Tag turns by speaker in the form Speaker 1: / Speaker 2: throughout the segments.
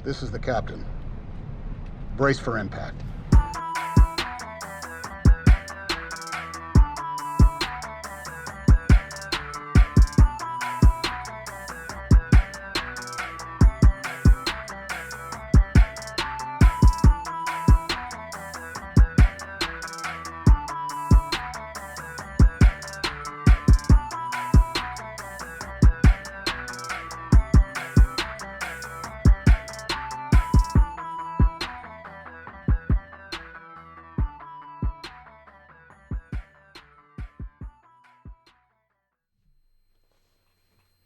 Speaker 1: This is the captain. Brace for impact.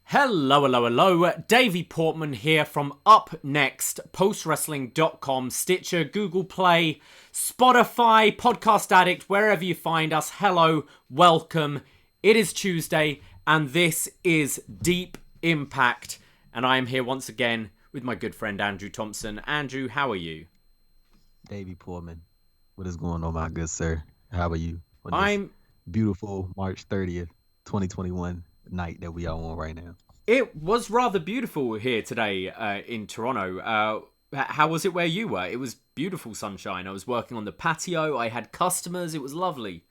Speaker 2: Hello. Davey Portman here from Up Next, postwrestling.com, Stitcher, Google Play, Spotify, Podcast Addict, wherever you find us. Hello, welcome. It is Tuesday, and this is Deep Impact. And I am here once again with my good friend Andrew Thompson. Andrew, how are you?
Speaker 3: Davey Portman, what is going on, my good sir? How are you on this
Speaker 2: I'm
Speaker 3: beautiful March 30th, 2021 night that we are on right now?
Speaker 2: It was rather beautiful here today in Toronto. How was it where you were? It was beautiful sunshine. I was working on the patio. I had customers. It was lovely.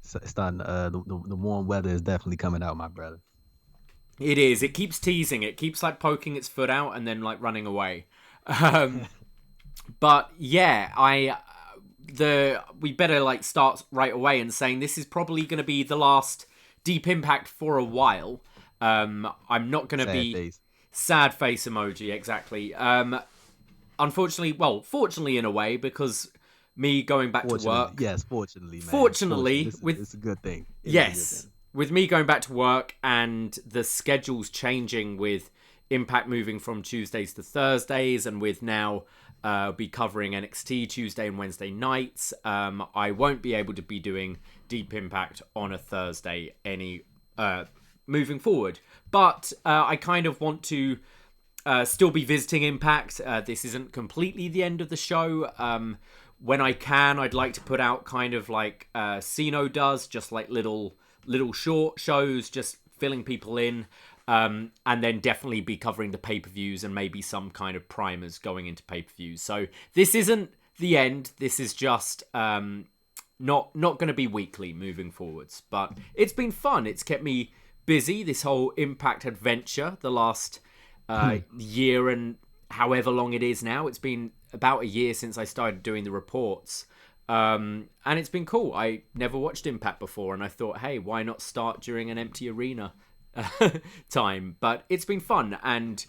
Speaker 3: So it's starting. The warm weather is definitely coming out, my brother.
Speaker 2: It is. It keeps teasing. It keeps like poking its foot out and then like running away. But yeah, we better like start right away and saying this is probably going to be the last Deep Impact for a while. I'm not going to be
Speaker 3: face.
Speaker 2: Sad face emoji, exactly. Unfortunately, well, fortunately in a way, because me going back to work.
Speaker 3: Yes, fortunately, man.
Speaker 2: Fortunately,
Speaker 3: it's a good thing.
Speaker 2: Yes, with me going back to work and the schedules changing with Impact moving from Tuesdays to Thursdays, and with now be covering NXT Tuesday and Wednesday nights, I won't be able to be doing Deep Impact on a Thursday moving forward. But I kind of want to still be visiting Impact. This isn't completely the end of the show. When I can, I'd like to put out kind of like Sino does, just like little short shows, just filling people in. And then definitely be covering the pay-per-views and maybe some kind of primers going into pay-per-views. So this isn't the end. This is just not going to be weekly moving forwards. But it's been fun. It's kept me busy, this whole Impact adventure, the last year and however long it is now. It's been about a year since I started doing the reports. And it's been cool. I never watched Impact before, and I thought, hey, why not start during an empty arena time? But it's been fun, and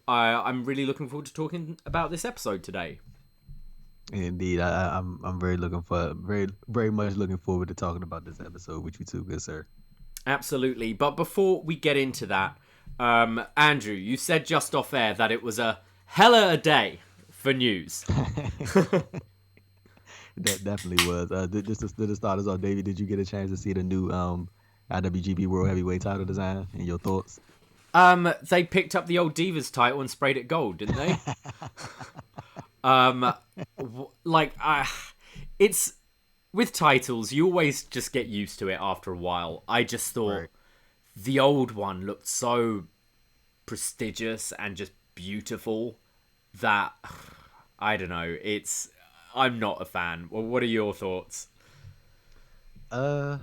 Speaker 2: I'm really looking forward to talking about this episode today.
Speaker 3: Indeed, I'm very much looking forward to talking about this episode with you too, good sir.
Speaker 2: Absolutely. But before we get into that, Andrew, you said just off air that it was a hella a day for news.
Speaker 3: That definitely was. Just to start us off, David, did you get a chance to see the new IWGP World Heavyweight title design and your thoughts?
Speaker 2: They picked up the old Divas title and sprayed it gold, didn't they? It's with titles, you always just get used to it after a while. I just thought the old one looked so prestigious and just beautiful that I don't know. I'm not a fan. Well, what are your thoughts?
Speaker 3: I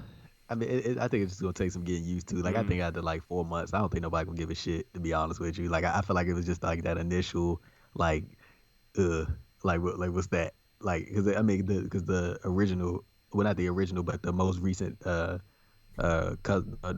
Speaker 3: mean, I think it's just gonna take some getting used to. Like, I think after like 4 months, I don't think nobody gonna give a shit. To be honest with you, like, I feel like it was just like that initial, like what's that? Like, because I mean, because the original, well, not the original, but the most recent,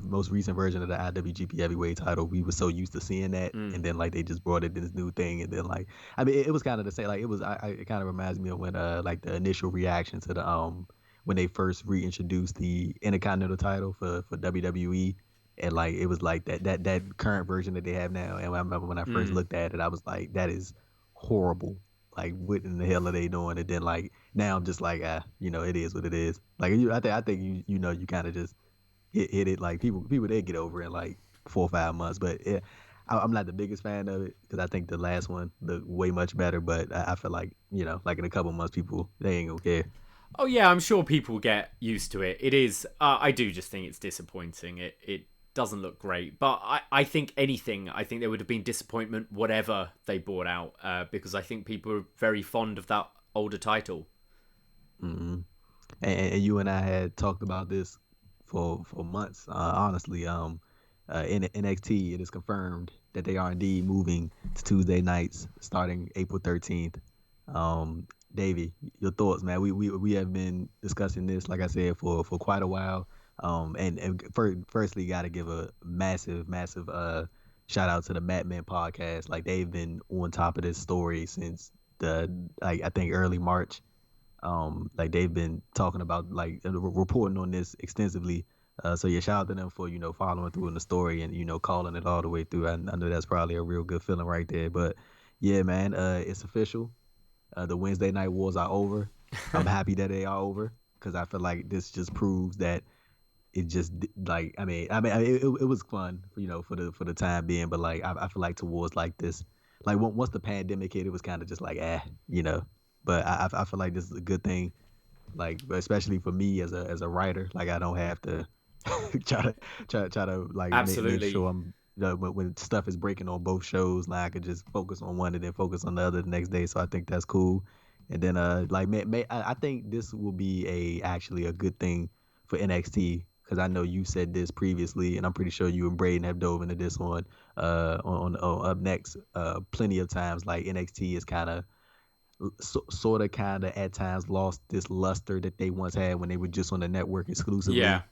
Speaker 3: most recent version of the IWGP Heavyweight title, we were so used to seeing that, and then like they just brought it this new thing, and then like, I mean, it was kind of the same. Like, it was, it kind of reminds me of when like the initial reaction to the when they first reintroduced the Intercontinental title for WWE, and like it was like that current version that they have now. And I remember when I first looked at it, I was like, that is horrible. Like, what in the hell are they doing? And then like now I'm just like, it is what it is. Like, I think you kind of just hit it. Like, people they get over it in like 4 or 5 months. But I'm not the biggest fan of it because I think the last one looked way much better. But I feel like, like in a couple months, people, they ain't gonna care.
Speaker 2: Oh yeah, I'm sure people get used to it. It is. I do just think it's disappointing. It doesn't look great. But I think I think there would have been disappointment whatever they brought out, because I think people are very fond of that older title.
Speaker 3: Mm-hmm. And you and I had talked about this for months. Honestly, in NXT, it is confirmed that they are indeed moving to Tuesday nights starting April 13th. Davey, your thoughts, man? We have been discussing this, like I said, for quite a while. Firstly, got to give a massive shout out to the Madmen podcast. Like they've been on top of this story since I think early March. Like they've been talking about like reporting on this extensively. So yeah, shout out to them for following through in the story and calling it all the way through. I know that's probably a real good feeling right there. But yeah, man, it's official. The Wednesday night wars are over. I'm happy that they are over because I feel like this just proves that it just like it was fun for the time being, but like I feel like towards like this, like once the pandemic hit, it was kind of just like but I feel like this is a good thing, like especially for me as a writer, like I don't have to try to like make
Speaker 2: Absolutely.
Speaker 3: sure I'm when stuff is breaking on both shows, like I could just focus on one and then focus on the other the next day. So I think that's cool. And then I think this will be actually a good thing for NXT because I know you said this previously, and I'm pretty sure you and Braden have dove into this on Up Next plenty of times. Like NXT is kind of sort of at times lost this luster that they once had when they were just on the network exclusively.
Speaker 2: Yeah.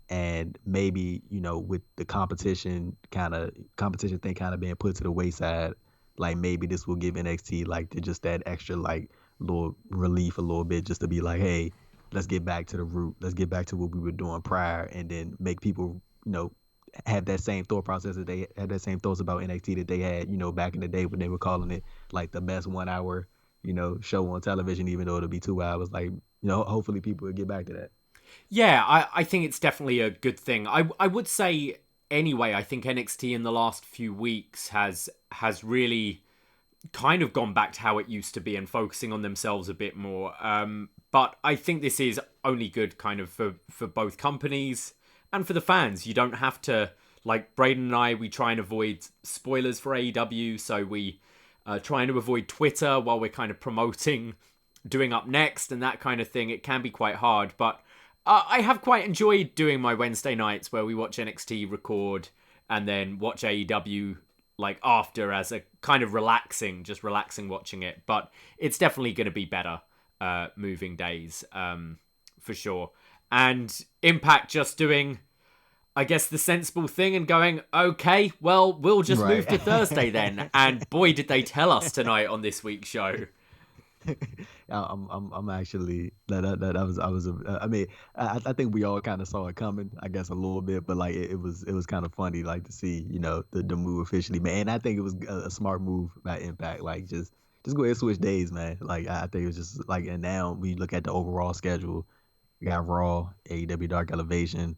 Speaker 3: And maybe with the competition thing kind of being put to the wayside, like maybe this will give NXT like just that extra like little relief a little bit, just to be like, hey, let's get back to the root, let's get back to what we were doing prior, and then make people have that same thought process that they had, that same thoughts about NXT that they had back in the day when they were calling it like the best 1 hour show on television, even though it'll be 2 hours. Like hopefully people will get back to that.
Speaker 2: Yeah, I think it's definitely a good thing. I would say anyway, I think NXT in the last few weeks has really kind of gone back to how it used to be and focusing on themselves a bit more. But I think this is only good kind of for both companies and for the fans. You don't have to, like Braden and I, we try and avoid spoilers for AEW, so we trying to avoid Twitter while we're kind of promoting doing Up Next and that kind of thing. It can be quite hard, but I have quite enjoyed doing my Wednesday nights where we watch NXT, record, and then watch AEW like after as a kind of relaxing watching it. But it's definitely going to be better moving days for sure. And Impact just doing, I guess, the sensible thing and going, okay, well, we'll just move to Thursday then. And boy, did they tell us tonight on this week's show.
Speaker 3: I'm actually I think we all kind of saw it coming, I guess a little bit, but like it was kind of funny like to see the move officially, man. And I think it was a smart move by Impact, like just go ahead and switch days, man. Like I think it was just like, and now we look at the overall schedule, you got Raw, AEW Dark Elevation,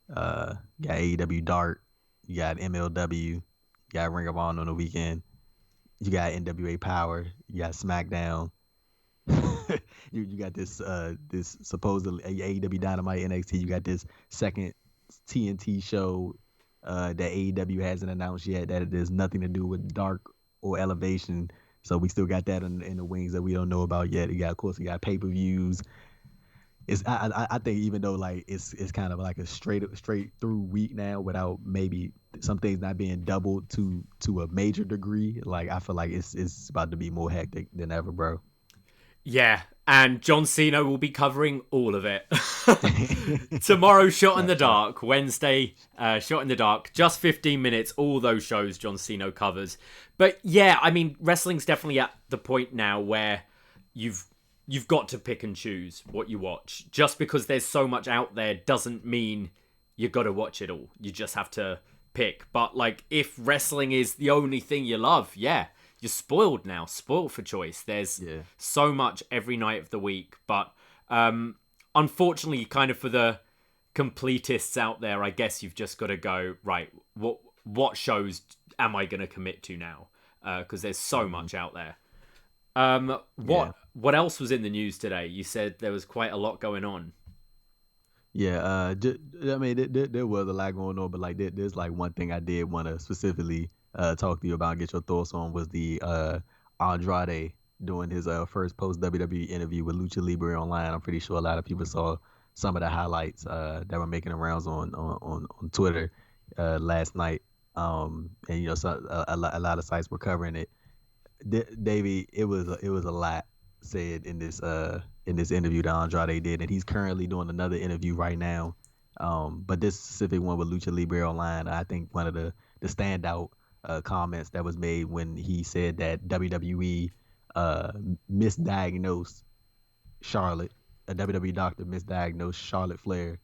Speaker 3: you got AEW Dark, you got MLW, you got Ring of Honor on the weekend, you got NWA Power, you got SmackDown. you got this supposedly AEW Dynamite NXT. You got this second TNT show that AEW hasn't announced yet, that it has nothing to do with Dark or Elevation. So we still got that in the wings that we don't know about yet. Of course, you got pay-per-views. I think even though like it's kind of like a straight through week now without maybe some things not being doubled to a major degree, like I feel like it's about to be more hectic than ever, bro.
Speaker 2: Yeah, and John Cena will be covering all of it. Tomorrow, Shot in the Dark. Wednesday, Shot in the Dark. Just 15 minutes, all those shows John Cena covers. But yeah, I mean, wrestling's definitely at the point now where you've got to pick and choose what you watch. Just because there's so much out there doesn't mean you got to watch it all. You just have to pick. But like, if wrestling is the only thing you love, yeah, you're spoiled now. Spoiled for choice. There's so much every night of the week. But unfortunately, kind of for the completists out there, I guess you've just got to go, right, what shows am I going to commit to now? Because there's so much out there. What else was in the news today? You said there was quite a lot going on.
Speaker 3: Yeah, I mean, there was a lot going on, but like there's like one thing I did want to specifically talk to you about and get your thoughts on was the Andrade doing his first post WWE interview with Lucha Libre Online. I'm pretty sure a lot of people saw some of the highlights that were making the rounds on Twitter last night. And you know, a lot of sites were covering it. Davey, it was a lot said in this interview that Andrade did, and he's currently doing another interview right now. But this specific one with Lucha Libre Online, I think one of the standout comments that was made when he said that WWE uh, misdiagnosed Charlotte, a WWE doctor misdiagnosed Charlotte Flair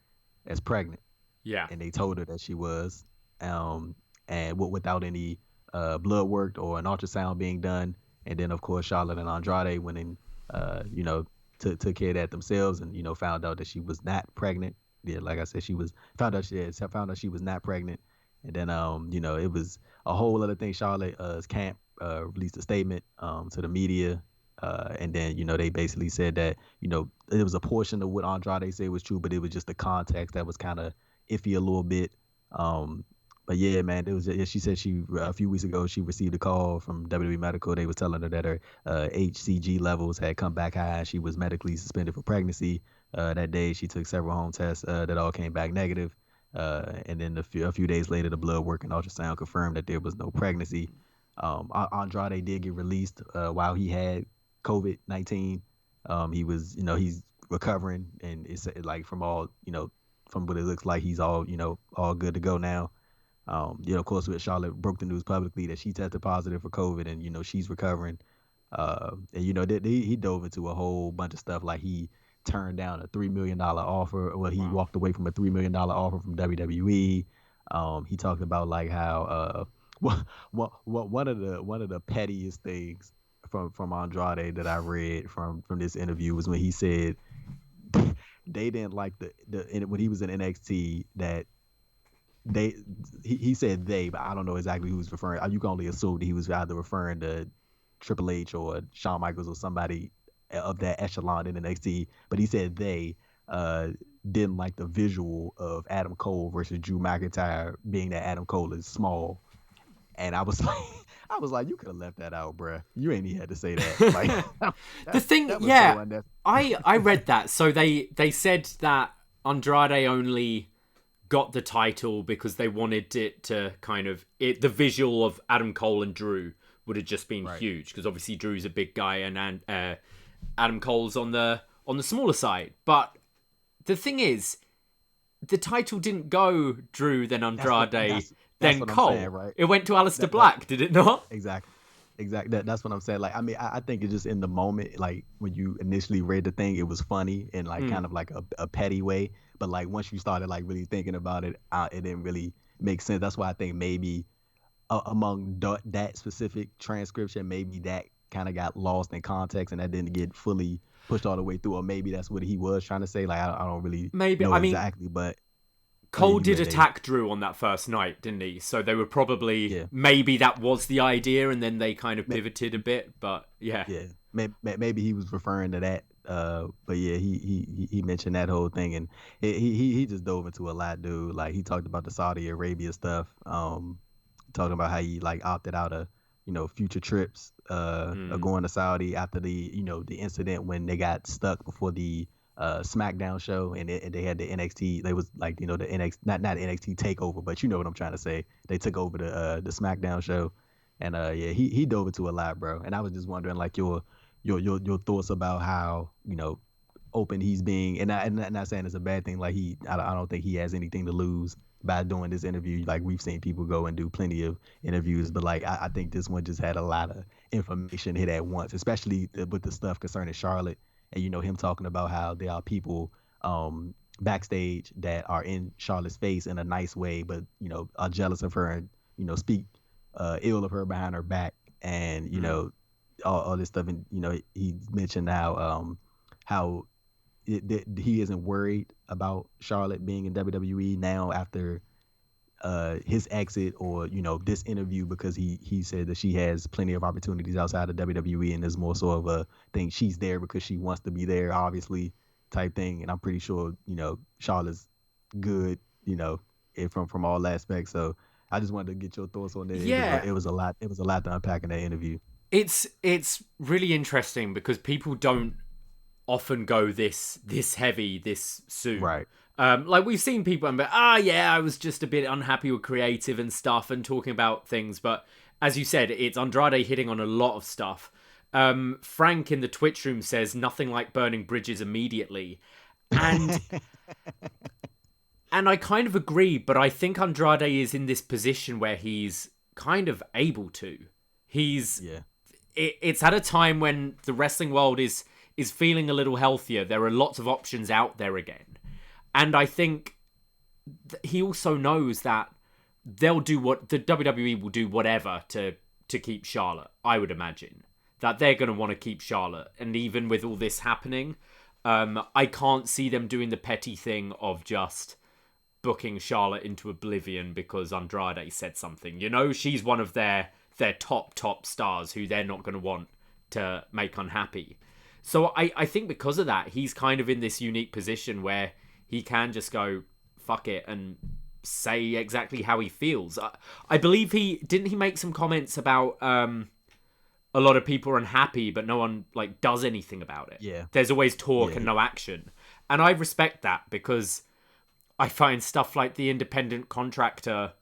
Speaker 3: as pregnant,
Speaker 2: Yeah.
Speaker 3: and they told her that she was, um, and without any blood work or an ultrasound being done. And then, of course, Charlotte and Andrade went in, you know, took care of that themselves, and you know, found out that she was not pregnant. Yeah, like I said, she was found out she was not pregnant, and then, you know, it was a whole other thing. Charlotte's camp released a statement to the media. And then, you know, they basically said that, you know, it was a portion of what Andrade said was true, but it was just the context that was kind of iffy a little bit. Um, but yeah, man, it was. Yeah, she said she a few weeks ago she received a call from WWE Medical. They was telling her that her HCG levels had come back high. She was medically suspended for pregnancy. That day, she took several home tests that all came back negative. And then a few days later, the blood work and ultrasound confirmed that there was no pregnancy. Andrade did get released while he had COVID-19. He was, you know, he's recovering, and it's like from all, you know, from what it looks like, he's all, you know, all good to go now. You know, of course, with Charlotte broke the news publicly that she tested positive for COVID, and you know she's recovering. And you know, he dove into a whole bunch of stuff, like he turned down a $3 million offer. Well, he
Speaker 2: Wow.
Speaker 3: walked away from a $3 million offer from WWE. He talked about like how one of the pettiest things from Andrade that I read from this interview was when he said they didn't like when he was in NXT that they he said they, but I don't know exactly who he's referring. You can only assume that he was either referring to Triple H or Shawn Michaels or somebody of that echelon in NXT. But he said they uh, didn't like the visual of Adam Cole versus Drew McIntyre, being that Adam Cole is small. And I was like, you could have left that out, bruh. You ain't even had to say that. Like
Speaker 2: The thing,
Speaker 3: that was so
Speaker 2: yeah,
Speaker 3: unnecessary.
Speaker 2: I read that. So they said that Andrade only got the title because they wanted it to kind of the visual of Adam Cole and Drew would have just been
Speaker 3: Right.
Speaker 2: huge, because obviously Drew's a big guy and Adam Cole's on the smaller side. But the thing is, the title didn't go Drew, then Andrade,
Speaker 3: That's
Speaker 2: then
Speaker 3: what I'm saying,
Speaker 2: Cole.
Speaker 3: right?
Speaker 2: It went to Aleister
Speaker 3: That
Speaker 2: Black, did it not?
Speaker 3: Exactly. Exactly. That's what I'm saying. Like, I mean, I think it's just in the moment, like when you initially read the thing, it was funny in like kind
Speaker 2: Mm,
Speaker 3: of like a petty way. But like once you started like really thinking about it, it didn't really make sense. That's why I think maybe among that specific transcription, maybe that kind of got lost in context and that didn't get fully pushed all the way through. Or maybe that's what he was trying to say. Like, I don't really
Speaker 2: maybe.
Speaker 3: know
Speaker 2: I mean,
Speaker 3: exactly, but oh yeah,
Speaker 2: Cole
Speaker 3: you go
Speaker 2: did
Speaker 3: ahead, Dave.
Speaker 2: attack Drew on that first night, didn't he? So they were probably,
Speaker 3: Yeah.
Speaker 2: maybe that was the idea, and then they kind of pivoted a bit. But yeah,
Speaker 3: Yeah, maybe he was referring to that. But yeah, he mentioned that whole thing, and he just dove into a lot, dude. Like he talked about the Saudi Arabia stuff. Talking about how he like opted out of future trips of
Speaker 2: mm,
Speaker 3: going to Saudi after the incident when they got stuck before the SmackDown show, and they had the NXT. They was like the NXT, not NXT takeover, but you know what I'm trying to say. They took over the SmackDown show. And yeah, he dove into a lot, bro. And I was just wondering, like, your thoughts about how open he's being, and I'm not saying it's a bad thing. Like I don't think he has anything to lose by doing this interview. Like we've seen people go and do plenty of interviews, but like I think this one just had a lot of information hit at once, especially with the stuff concerning Charlotte, and him talking about how there are people backstage that are in Charlotte's face in a nice way, but are jealous of her and speak ill of her behind her back, and
Speaker 2: mm.
Speaker 3: all this stuff. And he mentioned how that he isn't worried about Charlotte being in WWE now after his exit, or this interview, because he said that she has plenty of opportunities outside of WWE, and there's more so of a thing she's there because she wants to be there, obviously. type thing. And I'm pretty sure, Charlotte's good, from all aspects. So I just wanted to get your thoughts on it.
Speaker 2: Yeah.
Speaker 3: It was a lot. It was a lot to unpack in that interview.
Speaker 2: It's really interesting because people don't often go this heavy this soon.
Speaker 3: Right.
Speaker 2: Like we've seen people and yeah, I was just a bit unhappy with creative and stuff and talking about things, but as you said, it's Andrade hitting on a lot of stuff. Frank in the Twitch room says nothing like burning bridges immediately, and and I kind of agree, but I think Andrade is in this position where he's kind of able to. It's at a time when the wrestling world is feeling a little healthier. There are lots of options out there again. And I think he also knows that they'll do what the WWE will do whatever to keep Charlotte. I would imagine that they're going to want to keep Charlotte. And even with all this happening, I can't see them doing the petty thing of just booking Charlotte into oblivion because Andrade said something. She's one of their top stars who they're not going to want to make unhappy. So I think because of that, he's kind of in this unique position where he can just go, fuck it, and say exactly how he feels. I believe he make some comments about a lot of people are unhappy, but no one does anything about it.
Speaker 3: Yeah.
Speaker 2: There's always talk and no action. And I respect that because I find stuff like the independent contractor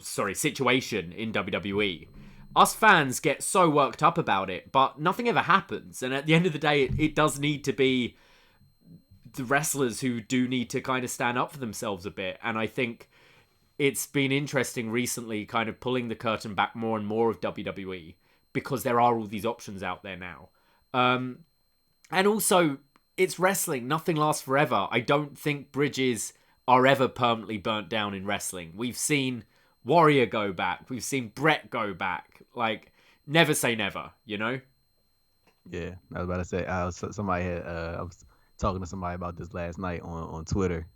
Speaker 2: situation in WWE. Us fans get so worked up about it, but nothing ever happens. And at the end of the day, it does need to be the wrestlers who do need to kind of stand up for themselves a bit. And I think it's been interesting recently kind of pulling the curtain back more and more of WWE because there are all these options out there now. And also, it's wrestling. Nothing lasts forever. I don't think bridges are ever permanently burnt down in wrestling. We've seen Warrior go back. We've seen Brett go back. Never say never,
Speaker 3: Yeah, I was about to say, I was talking to somebody about this last night on Twitter,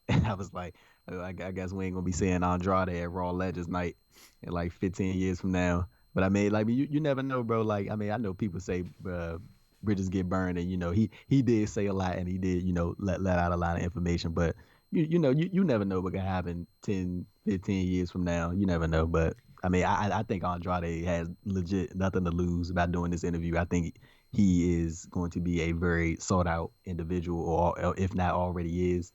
Speaker 3: and I was like, I guess we ain't gonna be seeing Andrade at Raw Legends night in 15 years from now. But I mean, you never know, bro. I know people say bridges get burned, and he did say a lot, and he did let out a lot of information. But you never know what can happen 10, 15 years from now. You never know. But I mean, I think Andrade has legit nothing to lose about doing this interview. I think he is going to be a very sought out individual, or if not already is.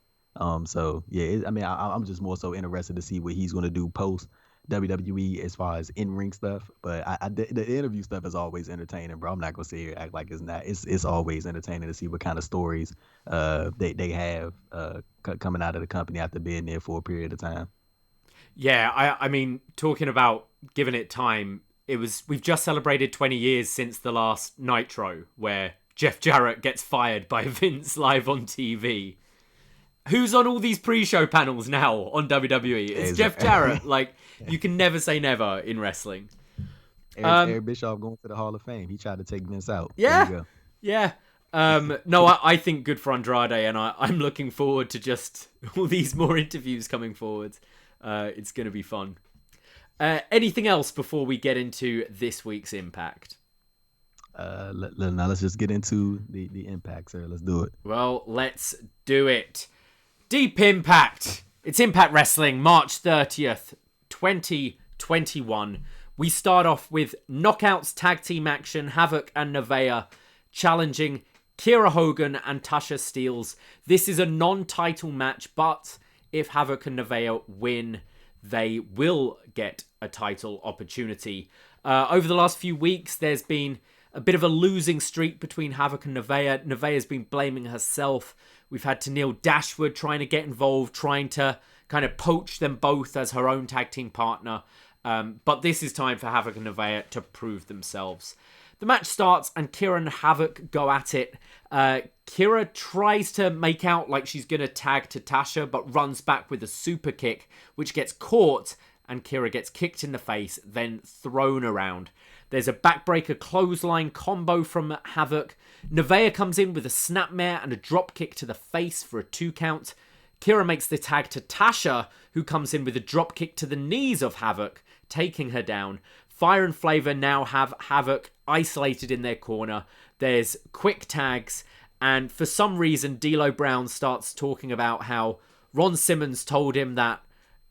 Speaker 3: So yeah, I'm just more so interested to see what he's going to do post WWE as far as in-ring stuff. But the interview stuff is always entertaining, bro. I'm not gonna sit here and act like it's not. It's always entertaining to see what kind of stories they have coming out of the company after being there for a period of time.
Speaker 2: Yeah, I mean, talking about giving it time, we've just celebrated 20 years since the last Nitro, where Jeff Jarrett gets fired by Vince live on TV. Who's on all these pre-show panels now on WWE? It's Jeff Jarrett. You can never say never in wrestling.
Speaker 3: Eric Bischoff going to the Hall of Fame. He tried to take Vince out.
Speaker 2: Yeah.
Speaker 3: There you go.
Speaker 2: Yeah. No, I think good for Andrade, and I'm looking forward to just all these more interviews coming forward. It's going to be fun. Anything else before we get into this week's Impact?
Speaker 3: Now let's just get into the Impact, sir. Let's do it.
Speaker 2: Well, let's do it. Deep Impact. It's Impact Wrestling, March 30th, 2021. We start off with Knockouts tag team action. Havoc and Nevaeh challenging Kiera Hogan and Tasha Steelz. This is a non-title match, but if Havoc and Nevaeh win, they will get a title opportunity. Over the last few weeks, there's been a bit of a losing streak between Havoc and Nevaeh. Nevaeh's been blaming herself. We've had Tenille Dashwood trying to get involved, trying to kind of poach them both as her own tag team partner. But this is time for Havoc and Nevaeh to prove themselves. The match starts and Kiera and Havoc go at it. Kiera tries to make out like she's going to tag to Tasha, but runs back with a super kick, which gets caught, and Kiera gets kicked in the face, then thrown around. There's a backbreaker clothesline combo from Havoc. Nevaeh comes in with a snapmare and a dropkick to the face for a 2 count. Kiera makes the tag to Tasha, who comes in with a dropkick to the knees of Havoc, taking her down. Fire and Flavor now have Havoc isolated in their corner. There's quick tags, and for some reason, D'Lo Brown starts talking about how Ron Simmons told him that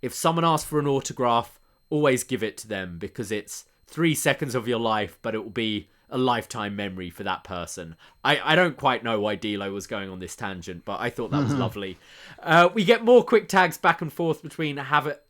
Speaker 2: if someone asks for an autograph, always give it to them because it's 3 seconds of your life, but it will be a lifetime memory for that person. I don't quite know why D'Lo was going on this tangent, but I thought that was lovely. We get more quick tags back and forth between Kira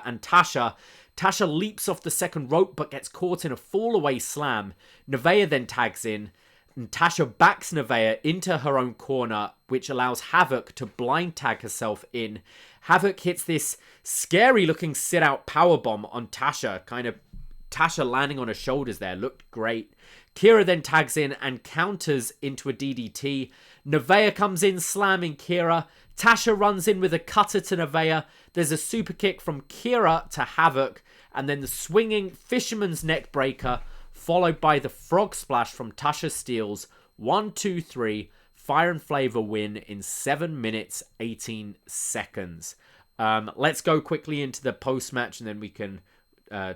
Speaker 2: and Tasha. Tasha leaps off the second rope but gets caught in a fall-away slam. Nevaeh then tags in, and Tasha backs Nevaeh into her own corner, which allows Havok to blind tag herself in. Havok hits this scary-looking sit-out powerbomb on Tasha, kind of Tasha landing on her shoulders there. Looked great. Kira then tags in and counters into a DDT. Nevaeh comes in, slamming Kira. Tasha runs in with a cutter to Nevaeh. There's a super kick from Kira to Havok. And then the swinging fisherman's neck breaker, followed by the frog splash from Tasha Steelz. 1, 2, 3. Fire and Flavor win in 7 minutes, 18 seconds. Let's go quickly into the post-match and then we can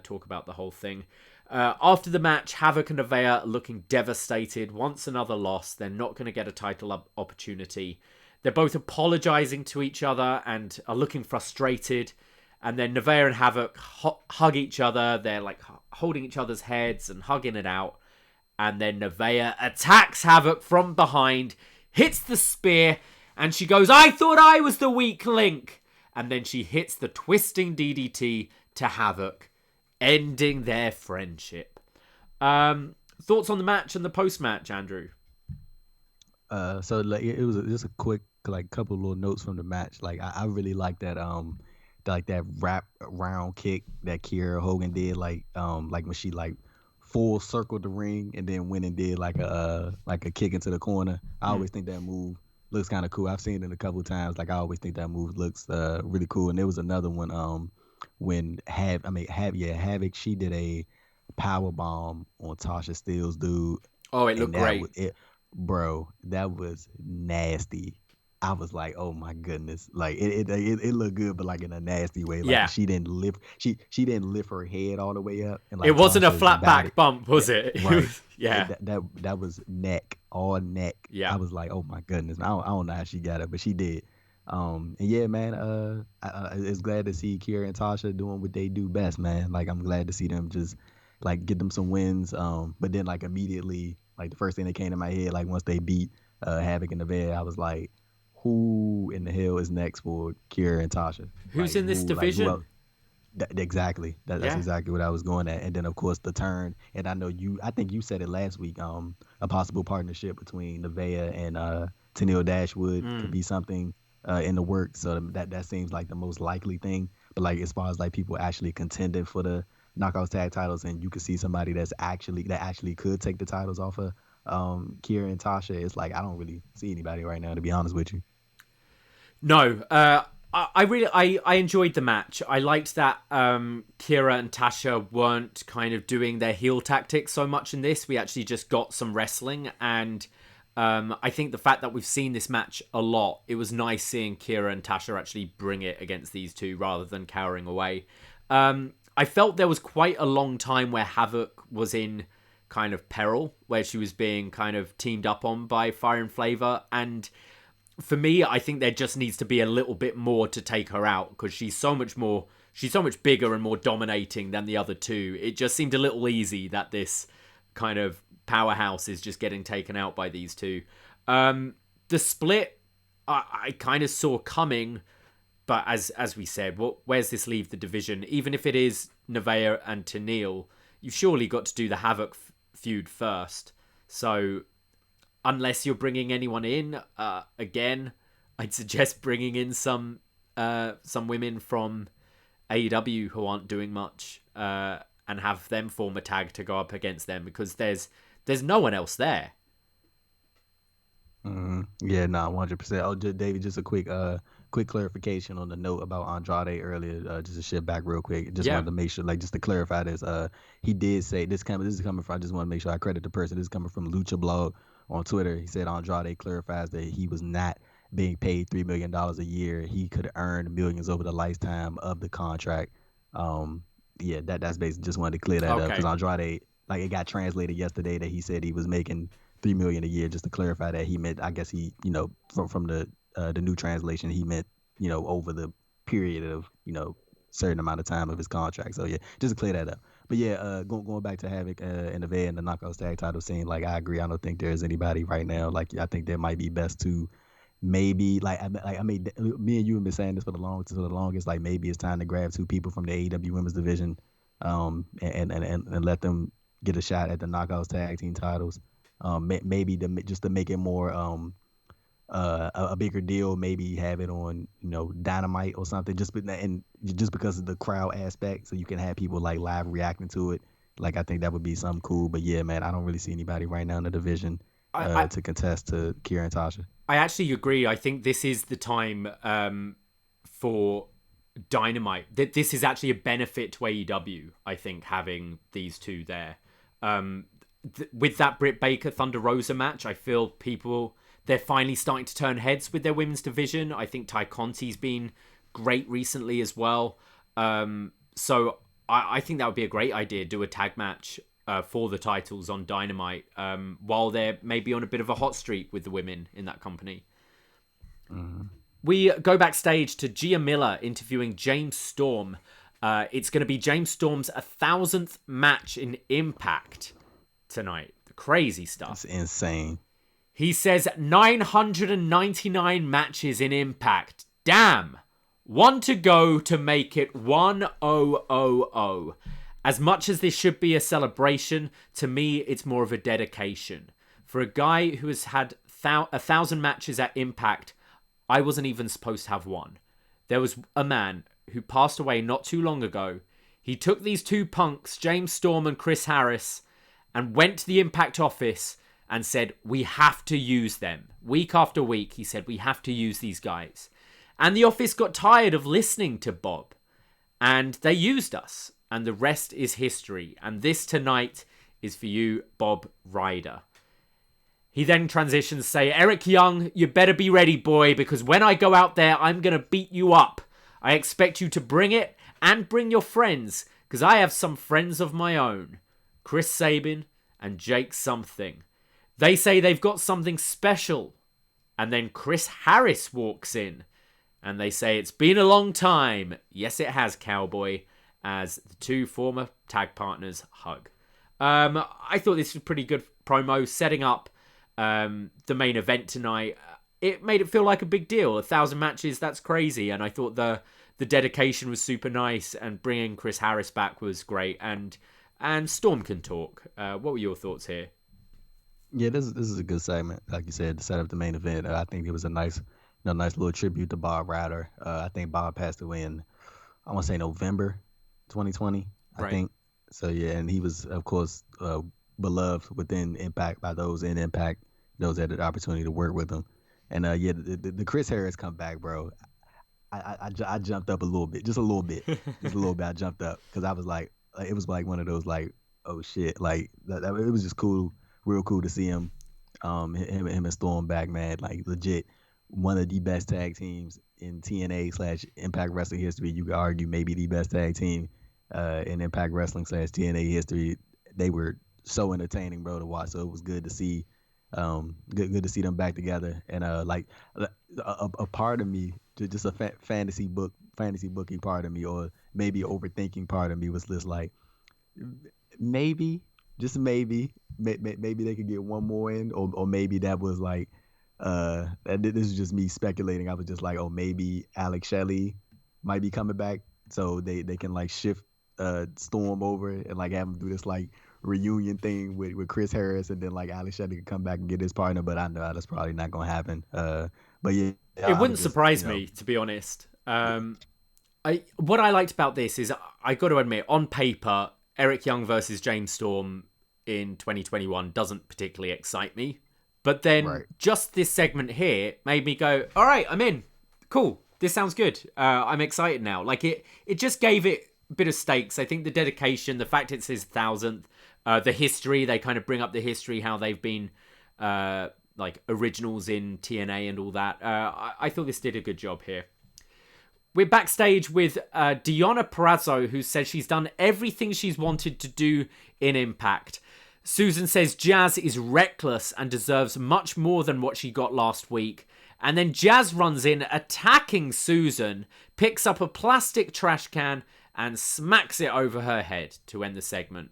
Speaker 2: talk about the whole thing. After the match, Havok and Nevaeh are looking devastated. Once another loss, they're not going to get a title opportunity. They're both apologizing to each other and are looking frustrated. And then Nevaeh and Havok hug each other. They're like holding each other's heads and hugging it out. And then Nevaeh attacks Havok from behind, hits the spear, and she goes, "I thought I was the weak link." And then she hits the twisting DDT to Havok, ending their friendship. Thoughts on the match and the post-match, Andrew?
Speaker 3: So like it was just a quick like couple little notes from the match. Like I really like that like that wrap round kick that Kiera Hogan did, like when she like full circled the ring and then went and did like a kick into the corner. I always think that move looks kind of cool. I've seen it a couple of times. Like I always think that move looks really cool. And there was another one when Havok, she did a power bomb on Tasha Steelz, dude.
Speaker 2: Oh, it looked great.
Speaker 3: Bro, that was nasty. I was like, oh my goodness, like it looked good, but like in a nasty way. Like
Speaker 2: yeah,
Speaker 3: she didn't lift her head all the way up. And like,
Speaker 2: it wasn't a flat back bump, was it?
Speaker 3: Right.
Speaker 2: Yeah,
Speaker 3: that was all neck.
Speaker 2: Yeah,
Speaker 3: I was like, oh my goodness, I don't know how she got it, but she did. And yeah, man, it's glad to see Kiera and Tasha doing what they do best, man. Like I'm glad to see them just like get them some wins. But then like immediately, like the first thing that came to my head, like once they beat Havok and Nevaeh, I was like, who in the hell is next for Kiera and Tasha?
Speaker 2: Who's
Speaker 3: like,
Speaker 2: in this division?
Speaker 3: Exactly. That's exactly what I was going at. And then of course the turn, and I think you said it last week, a possible partnership between Nevaeh and Tenille Dashwood could be something in the works. So that seems like the most likely thing. But like as far as like people actually contending for the Knockouts tag titles, and you could see somebody that actually could take the titles off of Kiera and Tasha, it's like I don't really see anybody right now, to be honest with you.
Speaker 2: No, I enjoyed the match. I liked that Kiera and Tasha weren't kind of doing their heel tactics so much in this. We actually just got some wrestling, and I think the fact that we've seen this match a lot, it was nice seeing Kiera and Tasha actually bring it against these two rather than cowering away. I felt there was quite a long time where Havok was in kind of peril, where she was being kind of teamed up on by Fire and Flavor, and for me, I think there just needs to be a little bit more to take her out, because she's so much bigger and more dominating than the other two. It just seemed a little easy that this kind of powerhouse is just getting taken out by these two. The split, I kind of saw coming, but as we said, where's this leave the division? Even if it is Nevaeh and Tenille, you've surely got to do the Havok feud first. So unless you're bringing anyone in, again, I'd suggest bringing in some women from AEW who aren't doing much, and have them form a tag to go up against them, because there's no one else there.
Speaker 3: Yeah, no, 100%. Oh, David, just a quick clarification on the note about Andrade earlier. Just to shift back real quick. Just wanted to make sure, like, just to clarify this. He did say this is coming from. I just want to make sure I credit the person. This is coming from Lucha Blog on Twitter. He said Andrade clarifies that he was not being paid $3 million a year. He could earn millions over the lifetime of the contract. Yeah, that's basically, just wanted to clear that up, because like it got translated yesterday that he said he was making $3 million a year. Just to clarify that, he meant, I guess he, from the new translation, he meant, over the period of, certain amount of time of his contract. So yeah, just to clear that up. But yeah, going back to Havoc and the Ved and the Knockouts tag title scene, like I agree. I don't think there's anybody right now. Like I think there might be best to maybe I mean, me and you have been saying this for the longest. Like maybe it's time to grab two people from the AEW Women's Division, and let them get a shot at the Knockouts tag team titles. Maybe just to make it more a bigger deal, maybe have it on Dynamite or something, just because of the crowd aspect, so you can have people like live reacting to it. Like I think that would be something cool. But yeah, man, I don't really see anybody right now in the division to contest to Kira and Tasha.
Speaker 2: I actually agree. I think this is the time for Dynamite. This is actually a benefit to AEW, I think, having these two there. With that Britt Baker Thunder Rosa match, I feel they're finally starting to turn heads with their women's division. I think Ty Conti's been great recently as well. So I think that would be a great idea. Do a tag match for the titles on Dynamite while they're maybe on a bit of a hot streak with the women in that company. Mm-hmm. We go backstage to Gia Miller interviewing James Storm. It's going to be James Storm's 1,000th match in Impact tonight. Crazy stuff.
Speaker 3: It's insane.
Speaker 2: He says 999 matches in Impact. Damn. One to go to make it 1000. As much as this should be a celebration, to me, it's more of a dedication. For a guy who has had 1,000 matches at Impact, I wasn't even supposed to have one. There was a man who passed away not too long ago. He took these two punks, James Storm and Chris Harris, and went to the Impact office and said, we have to use them. Week after week, he said, we have to use these guys. And the office got tired of listening to Bob. And they used us. And the rest is history. And this tonight is for you, Bob Ryder. He then transitions to say, Eric Young, you better be ready, boy, because when I go out there, I'm going to beat you up. I expect you to bring it and bring your friends, because I have some friends of my own. Chris Sabin and Jake something. They say they've got something special. And then Chris Harris walks in. And they say, it's been a long time. Yes, it has, cowboy. As the two former tag partners hug. I thought this was a pretty good promo, setting up the main event tonight. It made it feel like a big deal. 1,000 matches, that's crazy. And I thought the dedication was super nice. And bringing Chris Harris back was great. And Storm can talk. What were your thoughts here?
Speaker 3: Yeah, this is a good segment. Like you said, to set up the main event. I think it was a nice little tribute to Bob Ryder. I think Bob passed away in, I want to say November 2020, I think. So yeah, and he was, of course, beloved within Impact by those in Impact, those that had the opportunity to work with him. And yeah, the Chris Harris comeback, bro. I jumped up a little bit, just a little bit. I jumped up because I was like, it was like one of those like, oh shit, like it was just cool, real cool to see him him and Storm back, man. Like legit, one of the best tag teams in TNA/Impact Wrestling history. You could argue maybe the best tag team in Impact Wrestling/TNA history. They were so entertaining, bro, to watch. So it was good to see, good to see them back together. And like a part of me, just a fantasy booking part of me, or maybe overthinking part of me, was just like, maybe, just maybe they could get one more in, or maybe that was like, this is just me speculating. I was just like, oh, maybe Alex Shelley might be coming back, so they can like shift Storm over and like have him do this like reunion thing with Chris Harris, and then like Alex Shelley can come back and get his partner. But I know that's probably not gonna happen. But yeah,
Speaker 2: it wouldn't surprise me, to be honest. What I liked about this is, I got to admit, on paper, Eric Young versus James Storm in 2021 doesn't particularly excite me. But then just this segment here made me go, all right, I'm in. Cool. This sounds good. I'm excited now. Like it just gave it a bit of stakes. I think the dedication, the fact it's his 1,000th, the history, they kind of bring up the history, how they've been like originals in TNA and all that. I thought this did a good job here. We're backstage with Deonna Purrazzo, who says she's done everything she's wanted to do in Impact. Susan says Jazz is reckless and deserves much more than what she got last week. And then Jazz runs in, attacking Susan, picks up a plastic trash can and smacks it over her head to end the segment.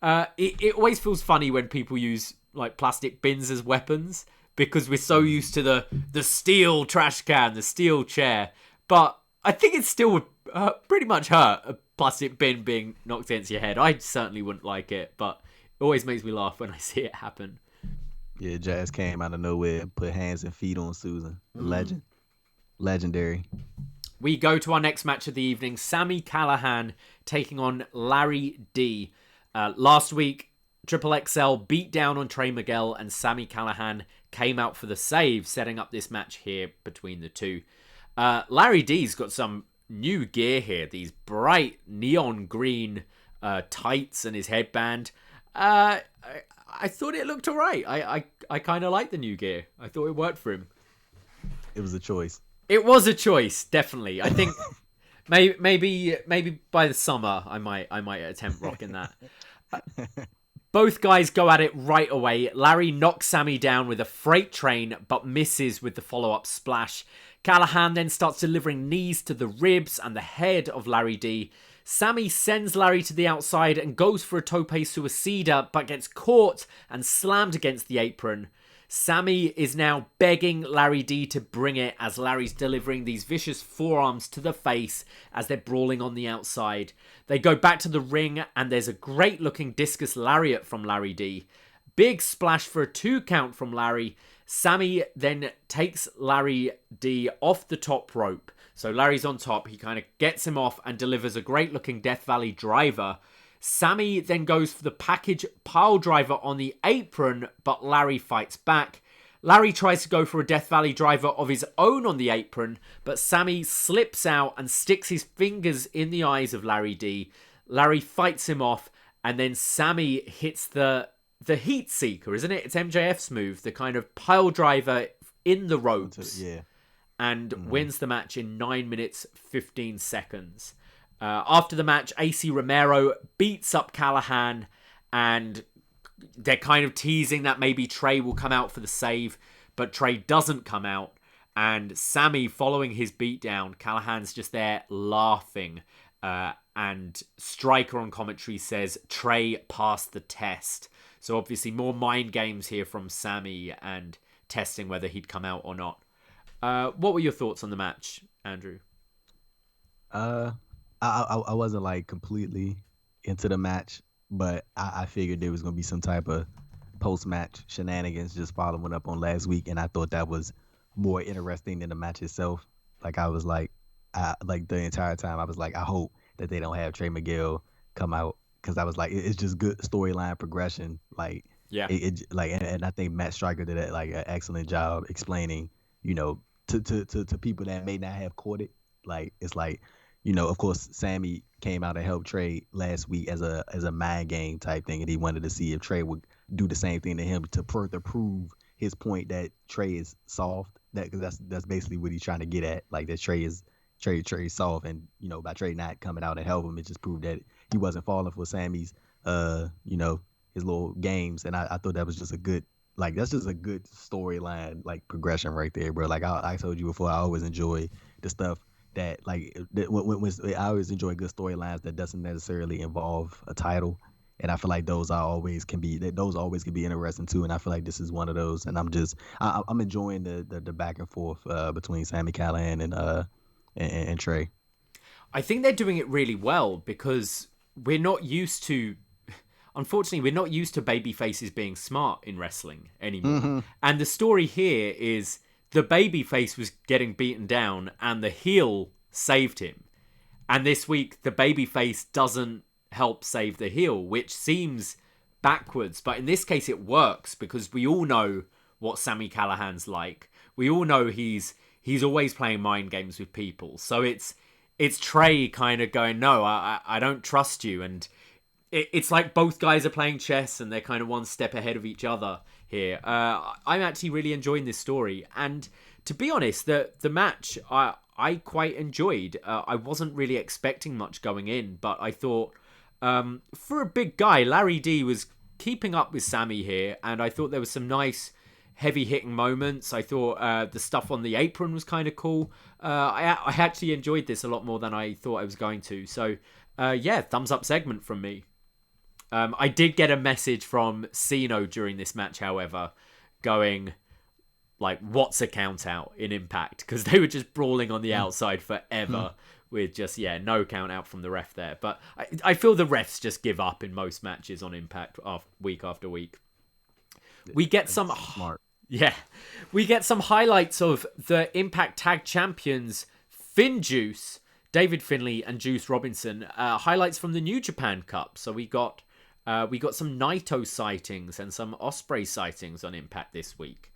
Speaker 2: It always feels funny when people use like plastic bins as weapons, because we're so used to the steel trash can, the steel chair. But I think it still would pretty much hurt, a plastic bin being knocked against your head. I certainly wouldn't like it, but it always makes me laugh when I see it happen.
Speaker 3: Yeah, Jazz came out of nowhere and put hands and feet on Susan. Legend. Legendary.
Speaker 2: We go to our next match of the evening. Sami Callihan taking on Larry D. Last week, Triple XL beat down on Trey Miguel, and Sami Callihan came out for the save, setting up this match here between the two. Larry D's got some new gear here. These bright neon green tights and his headband. I thought it looked alright. I kind of like the new gear. I thought it worked for him.
Speaker 3: It was a choice.
Speaker 2: It was a choice, definitely. I think maybe by the summer I might attempt rocking that. Both guys go at it right away. Larry knocks Sami down with a freight train, but misses with the follow-up splash. Callihan then starts delivering knees to the ribs and the head of Larry D. Sami sends Larry to the outside and goes for a tope suicida, but gets caught and slammed against the apron. Sami is now begging Larry D to bring it as Larry's delivering these vicious forearms to the face as they're brawling on the outside. They go back to the ring and there's a great looking discus lariat from Larry D. Big splash for a 2 count from Larry. Sami then takes Larry D off the top rope. So Larry's on top, he kind of gets him off and delivers a great looking Death Valley driver. Sami then goes for the package pile driver on the apron, but Larry fights back. Larry tries to go for a Death Valley driver of his own on the apron, but Sami slips out and sticks his fingers in the eyes of Larry D. Larry fights him off, and then Sami hits the heat seeker, isn't it? It's MJF's move, the kind of pile driver in the ropes.
Speaker 3: Yeah.
Speaker 2: And wins the match in 9 minutes, 15 seconds. After the match, AC Romero beats up Callihan, and they're kind of teasing that maybe Trey will come out for the save, but Trey doesn't come out. And Sami, following his beatdown, Callahan's just there laughing. And Stryker on commentary says Trey passed the test. So obviously more mind games here from Sami and testing whether he'd come out or not. What were your thoughts on the match, Andrew?
Speaker 3: I wasn't like completely into the match, but I figured there was gonna be some type of post-match shenanigans just following up on last week, and I thought that was more interesting than the match itself. Like I was like the entire time I was like, I hope that they don't have Trey Miguel come out, because I was like, it's just good storyline progression. Like
Speaker 2: yeah,
Speaker 3: and I think Matt Stryker did like an excellent job explaining, to people that may not have caught it. Like it's like, of course, Sami came out and helped Trey last week as a mind game type thing, and he wanted to see if Trey would do the same thing to him to further prove his point that Trey is soft. Because that's basically what he's trying to get at. Like that Trey is soft, and by Trey not coming out and help him, it just proved that he wasn't falling for Sami's his little games. And I thought that was just a good, like, that's just a good storyline, like, progression right there, bro. Like I told you before, I always enjoy the stuff that when I always enjoy good storylines that doesn't necessarily involve a title, and I feel like those always can be interesting too. And I feel like this is one of those, and I'm enjoying the back and forth between Sami Callihan and Trey.
Speaker 2: I think they're doing it really well, because we're not used to, unfortunately, we're not used to baby faces being smart in wrestling anymore. Mm-hmm. And the story here is the baby face was getting beaten down and the heel saved him. And this week, the baby face doesn't help save the heel, which seems backwards. But in this case, it works, because we all know what Sami Callihan's like. We all know he's always playing mind games with people. So it's Trey kind of going, no, I don't trust you. And it's like both guys are playing chess and they're kind of one step ahead of each other here. I'm actually really enjoying this story, and to be honest, the match I quite enjoyed. I wasn't really expecting much going in, but I thought for a big guy, Larry D was keeping up with Sammy here, and I thought there was some nice heavy hitting moments. I thought the stuff on the apron was kind of cool. I actually enjoyed this a lot more than I thought I was going to. So yeah, thumbs up segment from me. I did get a message from Ceno during this match, however, going like, what's a count out in Impact? Because they were just brawling on the outside forever with just, no count out from the ref there. But I feel the refs just give up in most matches on Impact week after week. We get some
Speaker 3: smart.
Speaker 2: Yeah. We get some highlights of the Impact Tag Champions, FinJuice, David Finlay and Juice Robinson. Highlights from the New Japan Cup. So we got some Naito sightings and some Ospreay sightings on Impact this week.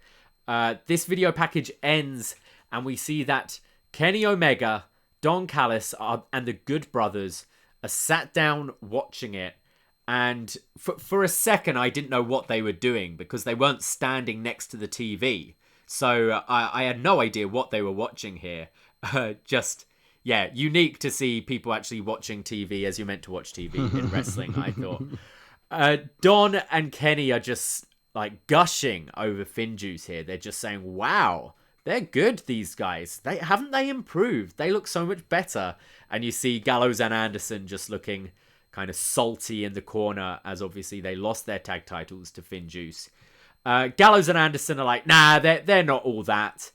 Speaker 2: This video package ends and we see that Kenny Omega, Don Callis and the Good Brothers are sat down watching it. And for a second, I didn't know what they were doing because they weren't standing next to the TV. So I had no idea what they were watching here. Unique to see people actually watching TV as you're meant to watch TV in wrestling, I thought. Don and Kenny are just like gushing over FinJuice here. They're just saying, wow, they're good, these guys. Haven't they improved? They look so much better. And you see Gallows and Anderson just looking kind of salty in the corner as obviously they lost their tag titles to FinJuice. Gallows and Anderson are like, nah, they're not all that.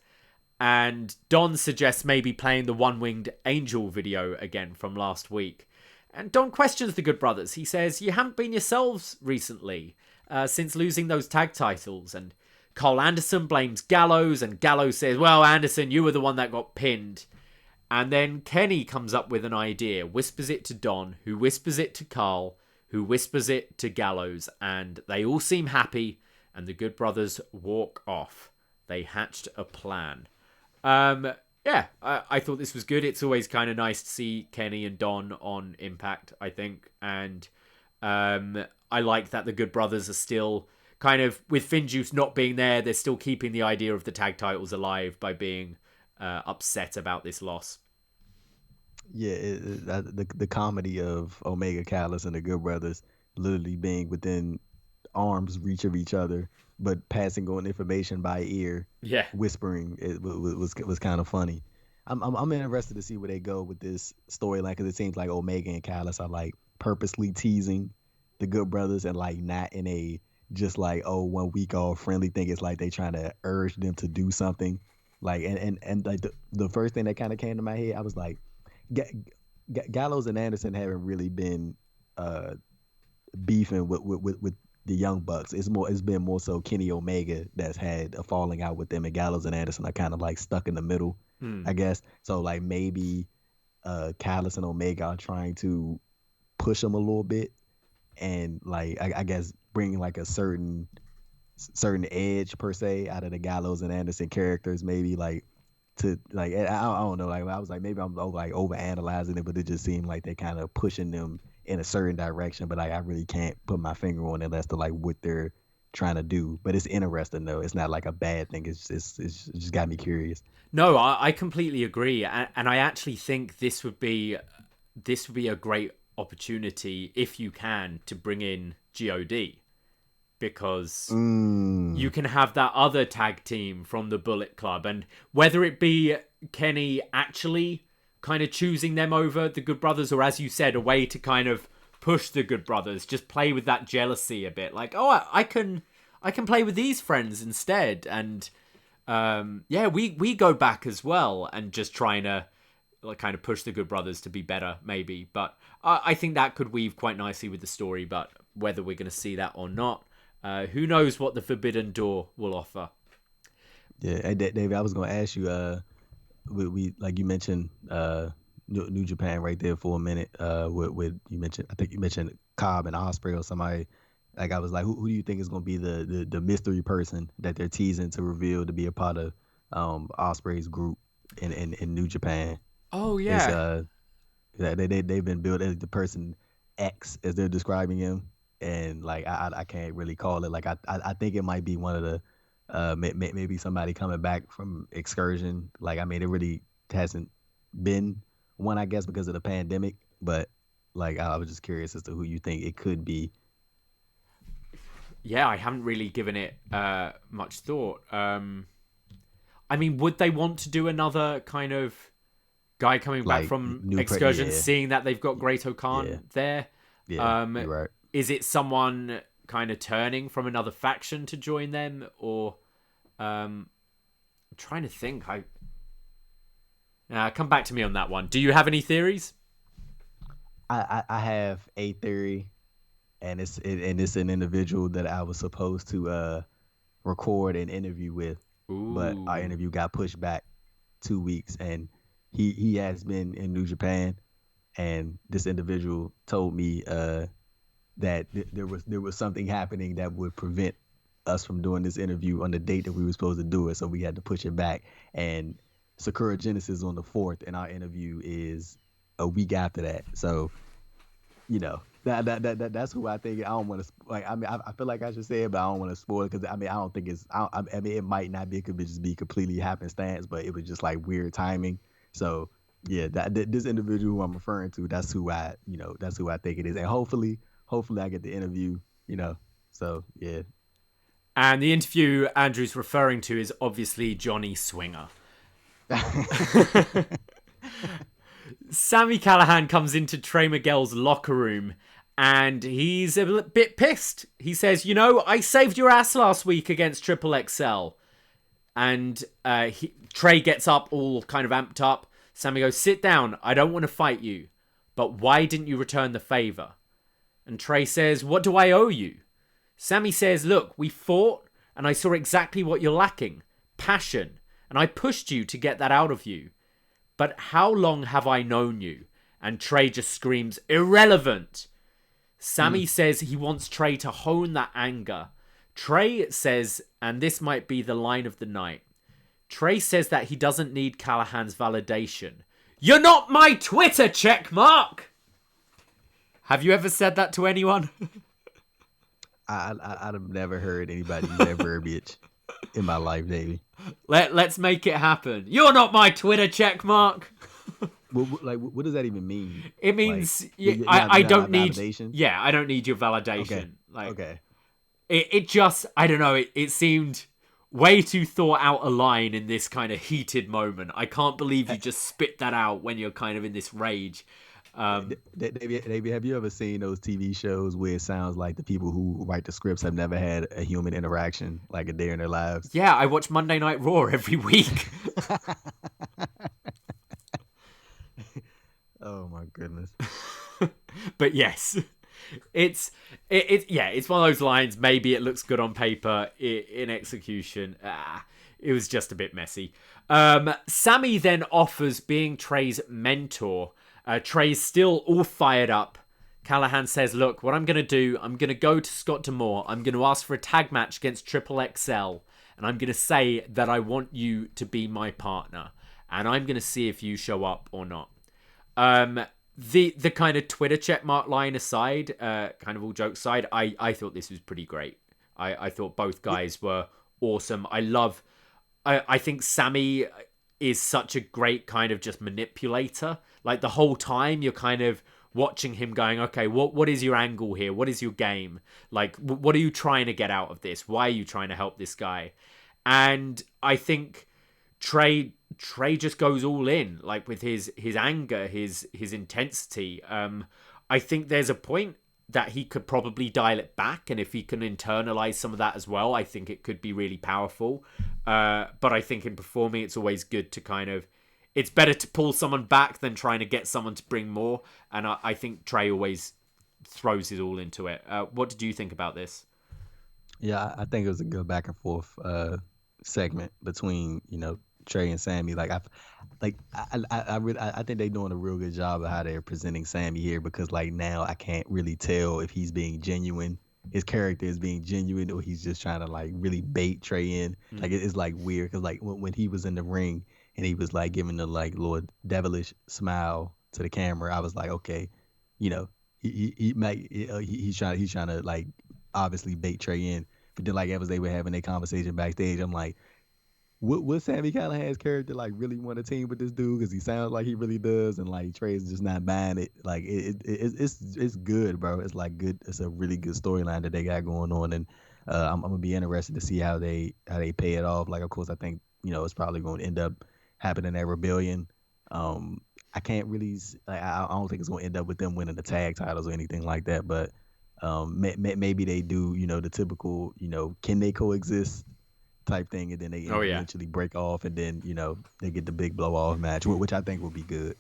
Speaker 2: And Don suggests maybe playing the One-Winged Angel video again from last week. And Don questions the Good Brothers. He says, you haven't been yourselves recently since losing those tag titles. And Cole Anderson blames Gallows, and Gallows says, well, Anderson, you were the one that got pinned. And then Kenny comes up with an idea, whispers it to Don, who whispers it to Carl, who whispers it to Gallows, and they all seem happy, and the Good Brothers walk off. They hatched a plan. I thought this was good. It's always kind of nice to see Kenny and Don on Impact, I think. And I like that the Good Brothers are still kind of, with FinJuice not being there, they're still keeping the idea of the tag titles alive by being upset about this loss.
Speaker 3: Yeah, the comedy of Omega, Callis, and the Good Brothers literally being within arm's reach of each other, but passing on information by ear, whispering, it was kind of funny. I'm interested to see where they go with this storyline, because it seems like Omega and Callis are like purposely teasing the Good Brothers, and like not in a just like 1 week off friendly thing. It's like they trying to urge them to do something. Like and like the first thing that kind of came to my head, I was like, Gallows and Anderson haven't really been beefing with the Young Bucks. It's been more so Kenny Omega that's had a falling out with them, and Gallows and Anderson are kind of like stuck in the middle, I guess. So like maybe Callis and Omega are trying to push them a little bit, and like I guess bring like a certain edge per se out of the Gallows and Anderson characters, maybe like to like I don't know, like I was like maybe I'm over analyzing it, but it just seemed like they kind of pushing them in a certain direction, but like I really can't put my finger on it as to like what they're trying to do. But it's interesting though. It's not like a bad thing. It just got me curious.
Speaker 2: No, I completely agree, and I actually think this would be a great opportunity if you can to bring in God, because you can have that other tag team from the Bullet Club, and whether it be Kenny actually kind of choosing them over the Good Brothers, or as you said, a way to kind of push the Good Brothers, just play with that jealousy a bit, like, oh, I can play with these friends instead, and we go back as well, and just trying to like kind of push the Good Brothers to be better, maybe. But I think that could weave quite nicely with the story, but whether we're going to see that or not, who knows what the Forbidden Door will offer.
Speaker 3: Yeah, hey, David, I was going to ask you, we like you mentioned New Japan right there for a minute. With I think you mentioned Cobb and Ospreay or somebody. Like I was like, who do you think is going to be the mystery person that they're teasing to reveal to be a part of Ospreay's group in New Japan?
Speaker 2: Oh yeah,
Speaker 3: they've been built as the person X as they're describing him and like I can't really call it. Like I think it might be one of the maybe somebody coming back from excursion. Like I mean, it really hasn't been one, I guess, because of the pandemic. But like I was just curious as to who you think it could be.
Speaker 2: Yeah, I haven't really given it much thought. I mean, would they want to do another kind of guy coming back
Speaker 3: Like
Speaker 2: from
Speaker 3: new,
Speaker 2: excursion,
Speaker 3: yeah,
Speaker 2: seeing that they've got Great
Speaker 3: yeah,
Speaker 2: Khan there?
Speaker 3: yeah. You're right.
Speaker 2: Is it someone kind of turning from another faction to join them, or I'm trying to think. Come back to me on that one. Do you have any theories?
Speaker 3: I have a theory, and it's an individual that I was supposed to record an interview with, but our
Speaker 2: Ooh.
Speaker 3: interview got pushed back 2 weeks, and he has been in New Japan, and this individual told me that there was something happening that would prevent us from doing this interview on the date that we were supposed to do it, so we had to push it back. And Sakura Genesis on the 4th, and our interview is a week after that. So that's who I think. I don't want to like. I mean, I feel like I should say it, but I don't want to spoil it because I mean, I don't think it's. I mean, it might not be. It could just be completely happenstance, but it was just like weird timing. So yeah, this individual who I'm referring to, that's who I think it is, and hopefully I get the interview. So yeah.
Speaker 2: And the interview Andrew's referring to is obviously Johnny Swinger. Sammy Callahan comes into Trey Miguel's locker room and he's a bit pissed. He says, I saved your ass last week against Triple XL. And Trey gets up all kind of amped up. Sammy goes, sit down. I don't want to fight you. But why didn't you return the favor? And Trey says, what do I owe you? Sammy says, look, we fought and I saw exactly what you're lacking. Passion. And I pushed you to get that out of you. But how long have I known you? And Trey just screams, irrelevant. Sammy says he wants Trey to hone that anger. Trey says, and this might be the line of the night, Trey says that he doesn't need Callahan's validation. You're not my Twitter check mark! Have you ever said that to anyone?
Speaker 3: I've never heard anybody use that verbiage in my life, Davey.
Speaker 2: Let's make it happen. You're not my Twitter check mark.
Speaker 3: What does that even mean?
Speaker 2: It means
Speaker 3: like,
Speaker 2: I don't need.
Speaker 3: validation?
Speaker 2: Yeah, I don't need your validation.
Speaker 3: Okay.
Speaker 2: Like,
Speaker 3: Okay.
Speaker 2: It just, I don't know. It seemed way too thought out a line in this kind of heated moment. I can't believe you just spit that out when you're kind of in this rage.
Speaker 3: Davey, have you ever seen those TV shows where it sounds like the people who write the scripts have never had a human interaction like a day in their lives?
Speaker 2: Yeah, I watch Monday Night Raw every week.
Speaker 3: Oh my goodness.
Speaker 2: But yes, it's one of those lines. Maybe it looks good on paper. In execution, it was just a bit messy. Sammy then offers being Trey's mentor. Trey's still all fired up. Callahan says, look, what I'm going to do, I'm going to go to Scott D'Amore. I'm going to ask for a tag match against Triple XL. And I'm going to say that I want you to be my partner. And I'm going to see if you show up or not. The kind of Twitter checkmark line aside, kind of all jokes aside, I thought this was pretty great. I thought both guys were awesome. I think Sammy is such a great kind of just manipulator. Like the whole time you're kind of watching him going, okay, what is your angle here? What is your game? Like, what are you trying to get out of this? Why are you trying to help this guy? And I think Trey just goes all in, like with his anger, his intensity. I think there's a point that he could probably dial it back, and if he can internalize some of that as well, I think it could be really powerful. But I think in performing, it's always good to kind of, it's better to pull someone back than trying to get someone to bring more. And I think Trey always throws his all into it. What did you think about this?
Speaker 3: Yeah, I think it was a good back and forth segment between Trey and Sammy. Like I think they're doing a real good job of how they're presenting Sammy here, because like now I can't really tell if he's being genuine, his character is being genuine, or he's just trying to like really bait Trey in. Like it's like weird because like when he was in the ring and he was like giving the like little devilish smile to the camera, I was like, okay, he's trying to like obviously bait Trey in. But then like as they were having their conversation backstage, I'm like, would Sammy Callahan's character like really want a team with this dude? Because he sounds like he really does, and like Trey's just not buying it. Like it's good, bro. It's like good. It's a really good storyline that they got going on, and I'm gonna be interested to see how they pay it off. Like, of course, I think it's probably going to end up happening at Rebellion. I can't really I don't think it's going to end up with them winning the tag titles or anything like that, but maybe they do. The typical can they coexist type thing, and then they eventually break off, and then they get the big blow off match, which I think will be good.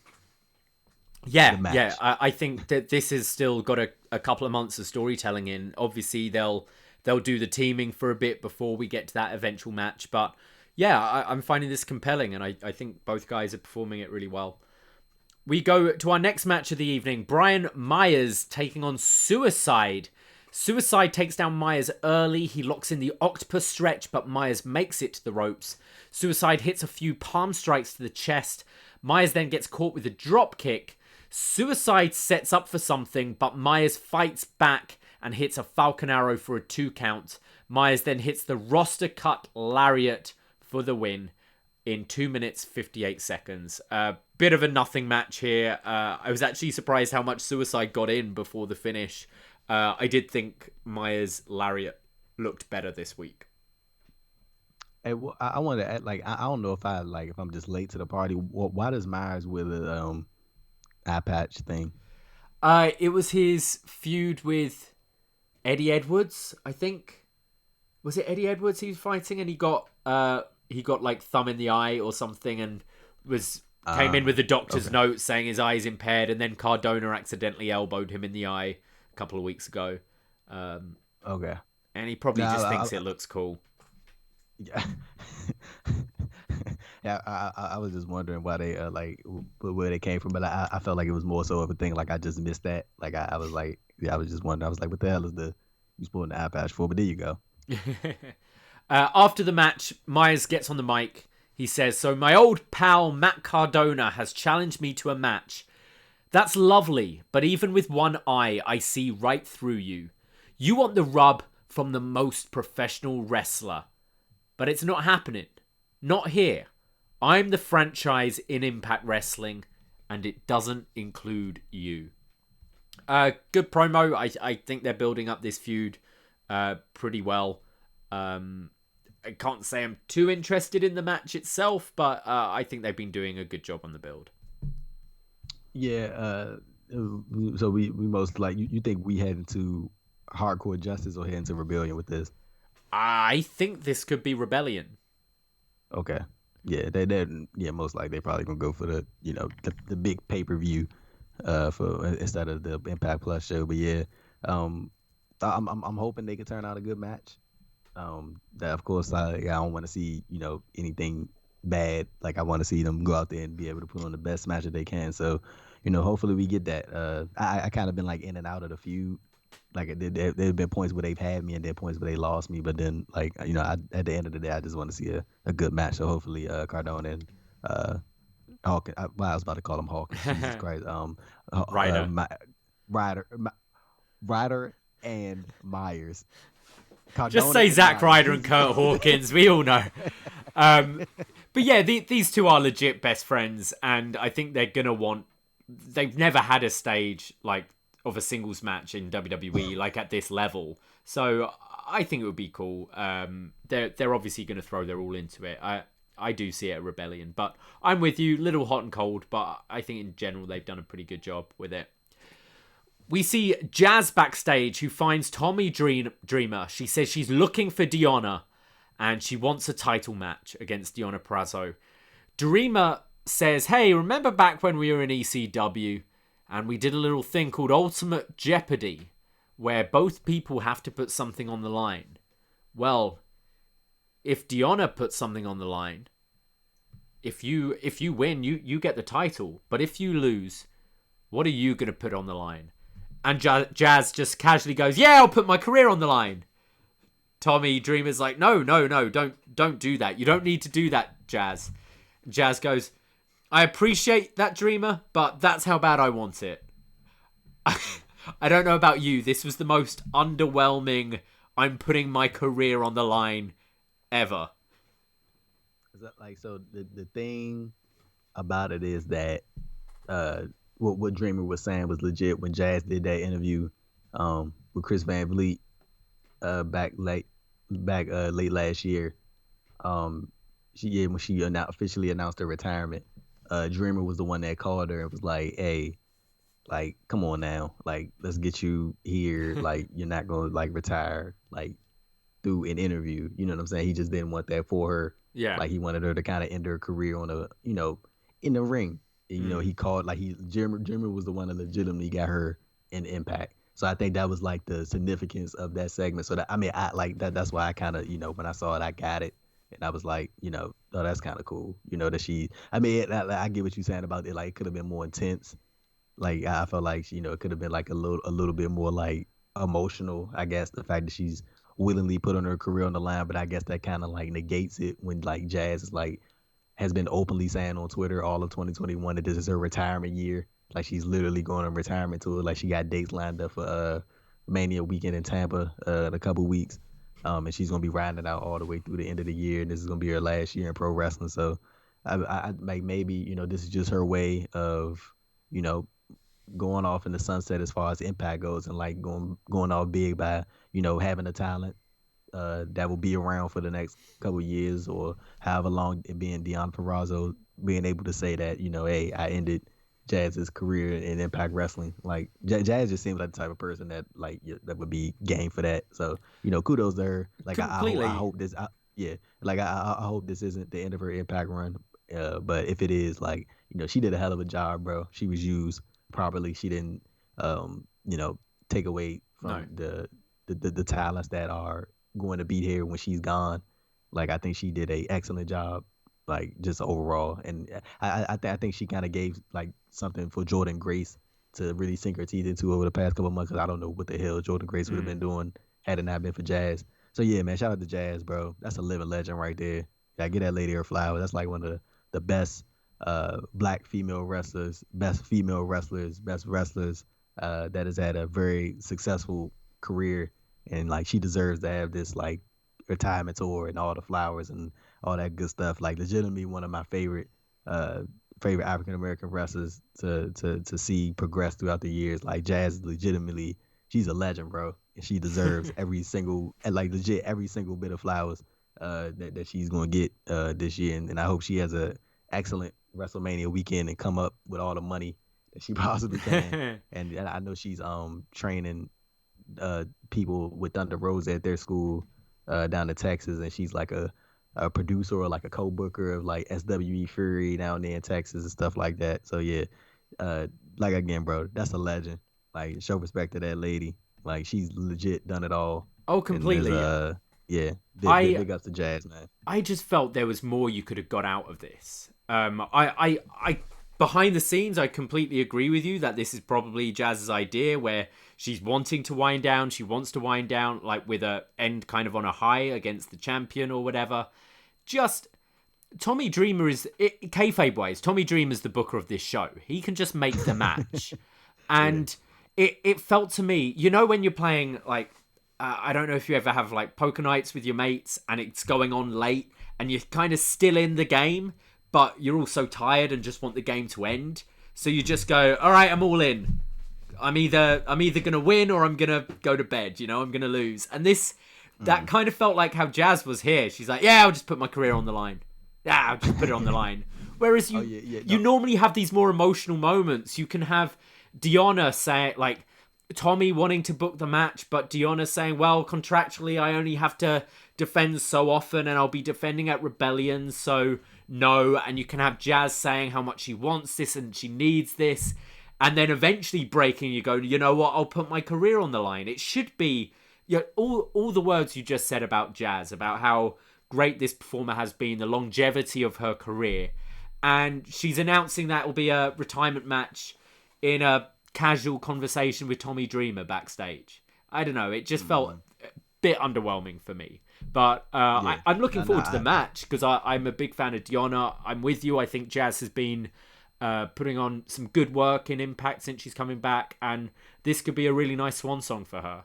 Speaker 2: Yeah. I think that this has still got a couple of months of storytelling in. Obviously, they'll do the teaming for a bit before we get to that eventual match, but yeah, I'm finding this compelling, and I think both guys are performing it really well. We go to our next match of the evening. Brian Myers taking on Suicide. Suicide takes down Myers early. He locks in the octopus stretch, but Myers makes it to the ropes. Suicide hits a few palm strikes to the chest. Myers then gets caught with a drop kick. Suicide sets up for something, but Myers fights back and hits a Falcon Arrow for a 2 count. Myers then hits the roster cut lariat for the win in 2 minutes 58 seconds. Bit of a nothing match here. I was actually surprised how much Suicide got in before the finish. I did think Myers' lariat looked better this week.
Speaker 3: Hey, I want to add, I don't know if if I'm just late to the party. Why does Myers with a eye patch thing?
Speaker 2: It was his feud with Eddie Edwards, I think. Was it Eddie Edwards he was fighting, and he got like thumb in the eye or something, and came in with the doctor's note saying his eye's impaired, and then Cardona accidentally elbowed him in the eye a couple of weeks ago.
Speaker 3: Okay.
Speaker 2: And he probably just thinks it looks cool.
Speaker 3: Yeah. Yeah, I was just wondering why they where they came from, but I felt like it was more so of a thing. Like I just missed that. Like I was like, I was just wondering. I was like, what the hell is you sporting the eye patch for? But there you go.
Speaker 2: After the match, Myers gets on the mic. He says, "So my old pal Matt Cardona has challenged me to a match. That's lovely, but even with one eye, I see right through you. You want the rub from the most professional wrestler. But it's not happening. Not here. I'm the franchise in Impact Wrestling, and it doesn't include you." Good promo. I think they're building up this feud pretty well. I can't say I'm too interested in the match itself, but I think they've been doing a good job on the build.
Speaker 3: Yeah. So we most you think we head into Hardcore Justice or head into Rebellion with this?
Speaker 2: I think this could be Rebellion.
Speaker 3: Okay. Yeah, they most likely they probably gonna go for the the big pay-per-view for instead of the Impact Plus show. But yeah, I'm hoping they can turn out a good match. That of course I don't want to see anything bad. Like I want to see them go out there and be able to put on the best match that they can. So hopefully we get that. I kind of been in and out of the feud. Like there've been points where they've had me and there are points where they lost me. But then at the end of the day, I just want to see a good match. So hopefully Cardona and Hawkins. I was about to call him Hawkins. Jesus Christ. Ryder and Myers. Cardona
Speaker 2: just say Zack Ryder and Kurt Hawkins. We all know. But yeah, these two are legit best friends, and I think they're gonna want. They've never had a stage of a singles match in WWE at this level, so I think it would be cool. They're obviously going to throw their all into it. I do see it at Rebellion, but I'm with you, little hot and cold, but I think in general they've done a pretty good job with it. We see Jazz backstage, who finds Tommy Dreamer. She says she's looking for Deonna, and she wants a title match against Deonna Purrazzo. Dreamer says, "Hey, remember back when we were in ECW? And we did a little thing called Ultimate Jeopardy, where both people have to put something on the line. Well, if Deonna puts something on the line, if you win, you get the title. But if you lose, what are you going to put on the line?" And Jazz just casually goes, "Yeah, I'll put my career on the line." Tommy Dreamer's like, no, don't do that. You don't need to do that, Jazz. Jazz goes, "I appreciate that, Dreamer, but that's how bad I want it." I don't know about you. This was the most underwhelming. I'm putting my career on the line ever.
Speaker 3: Like, so the thing about it is that what Dreamer was saying was legit when Jazz did that interview with Chris Van Vliet back late last year. When she officially announced her retirement, Dreamer was the one that called her and was like, "Hey, like, come on now, like, let's get you here. Like, you're not gonna like retire like through an interview. You know what I'm saying? He just didn't want that for her.
Speaker 2: Yeah.
Speaker 3: Like, he wanted her to kind of end her career on a, in the ring. And, he called Jimmer was the one that legitimately got her in Impact. So I think that was like the significance of that segment. So I like that. That's why I kind of, when I saw it, I got it. And I was like, oh, that's kind of cool. That I get what you're saying about it. Like, it could have been more intense. Like, I felt like, it could have been like a little bit more like emotional. I guess the fact that she's willingly put on her career on the line, but I guess that kind of like negates it when like Jazz is like has been openly saying on Twitter all of 2021 that this is her retirement year. Like, she's literally going on retirement tour. Like, she got dates lined up for Mania weekend in Tampa in a couple weeks. And she's gonna be riding it out all the way through the end of the year, and this is gonna be her last year in pro wrestling. So I like, maybe this is just her way of going off in the sunset as far as Impact goes, and like going off big by having a talent that will be around for the next couple of years or however long it being Deonna Purrazzo being able to say that hey, I ended Jazz's career in Impact Wrestling. Like, Jazz just seems like the type of person that like that would be game for that. So kudos to her. Like,
Speaker 2: Completely.
Speaker 3: I hope this like I hope this isn't the end of her Impact run. But if it is, like, she did a hell of a job, bro. She was used properly. She didn't take away from the talents that are going to be here when she's gone. Like, I think she did a excellent job, like, just overall. And I think she kind of gave like something for Jordynne Grace to really sink her teeth into over the past couple of months, because I don't know what the hell Jordynne Grace would have been doing had it not been for Jazz. So yeah, man, shout out to Jazz, bro. That's a living legend right there. Yeah, get that lady her flowers. That's like one of the best black female wrestlers, best wrestlers that has had a very successful career, and like, she deserves to have this like retirement tour and all the flowers and all that good stuff. Like, legitimately one of my favorite African American wrestlers to see progress throughout the years. Like, Jazz is legitimately, she's a legend, bro. And she deserves every single bit of flowers that she's gonna get this year. And I hope she has a excellent WrestleMania weekend and come up with all the money that she possibly can. And I know she's training people with Thunder Rosa at their school down in Texas, and she's like a producer or like a co-booker of like SWE Fury down there in Texas and stuff like that. So yeah, like, again, bro, that's a legend. Like, show respect to that lady. Like, she's legit done it all.
Speaker 2: Oh, completely.
Speaker 3: Yeah, big ups to Jazz, man.
Speaker 2: I just felt there was more you could have got out of this. I behind the scenes, I completely agree with you that this is probably Jazz's idea, where she's wanting to wind down. She wants to wind down like with a end kind of on a high against the champion or whatever. Just Tommy Dreamer is kayfabe wise. Tommy Dreamer's the booker of this show. He can just make the match, and it felt to me, when you're playing like. I don't know if you ever have like poker nights with your mates and it's going on late and you're kind of still in the game, but you're also tired and just want the game to end. So you just go, all right, I'm all in. I'm either going to win or I'm going to go to bed. I'm going to lose. And that kind of felt like how Jazz was here. She's like, yeah, I'll just put my career on the line. Yeah, I'll just put it on the line. Whereas you normally have these more emotional moments. You can have Deonna say like, Tommy wanting to book the match, but Deonna saying, well, contractually, I only have to defend so often and I'll be defending at Rebellion, so no. And you can have Jazz saying how much she wants this and she needs this. And then eventually breaking, you go, you know what, I'll put my career on the line. It should be all the words you just said about Jazz, about how great this performer has been, the longevity of her career. And she's announcing that will be a retirement match in a casual conversation with Tommy Dreamer backstage. I don't know. It just felt a bit underwhelming for me. But I'm looking forward to the match because I'm a big fan of Deonna. I'm with you. I think Jazz has been putting on some good work in Impact since she's coming back, and this could be a really nice swan song for her.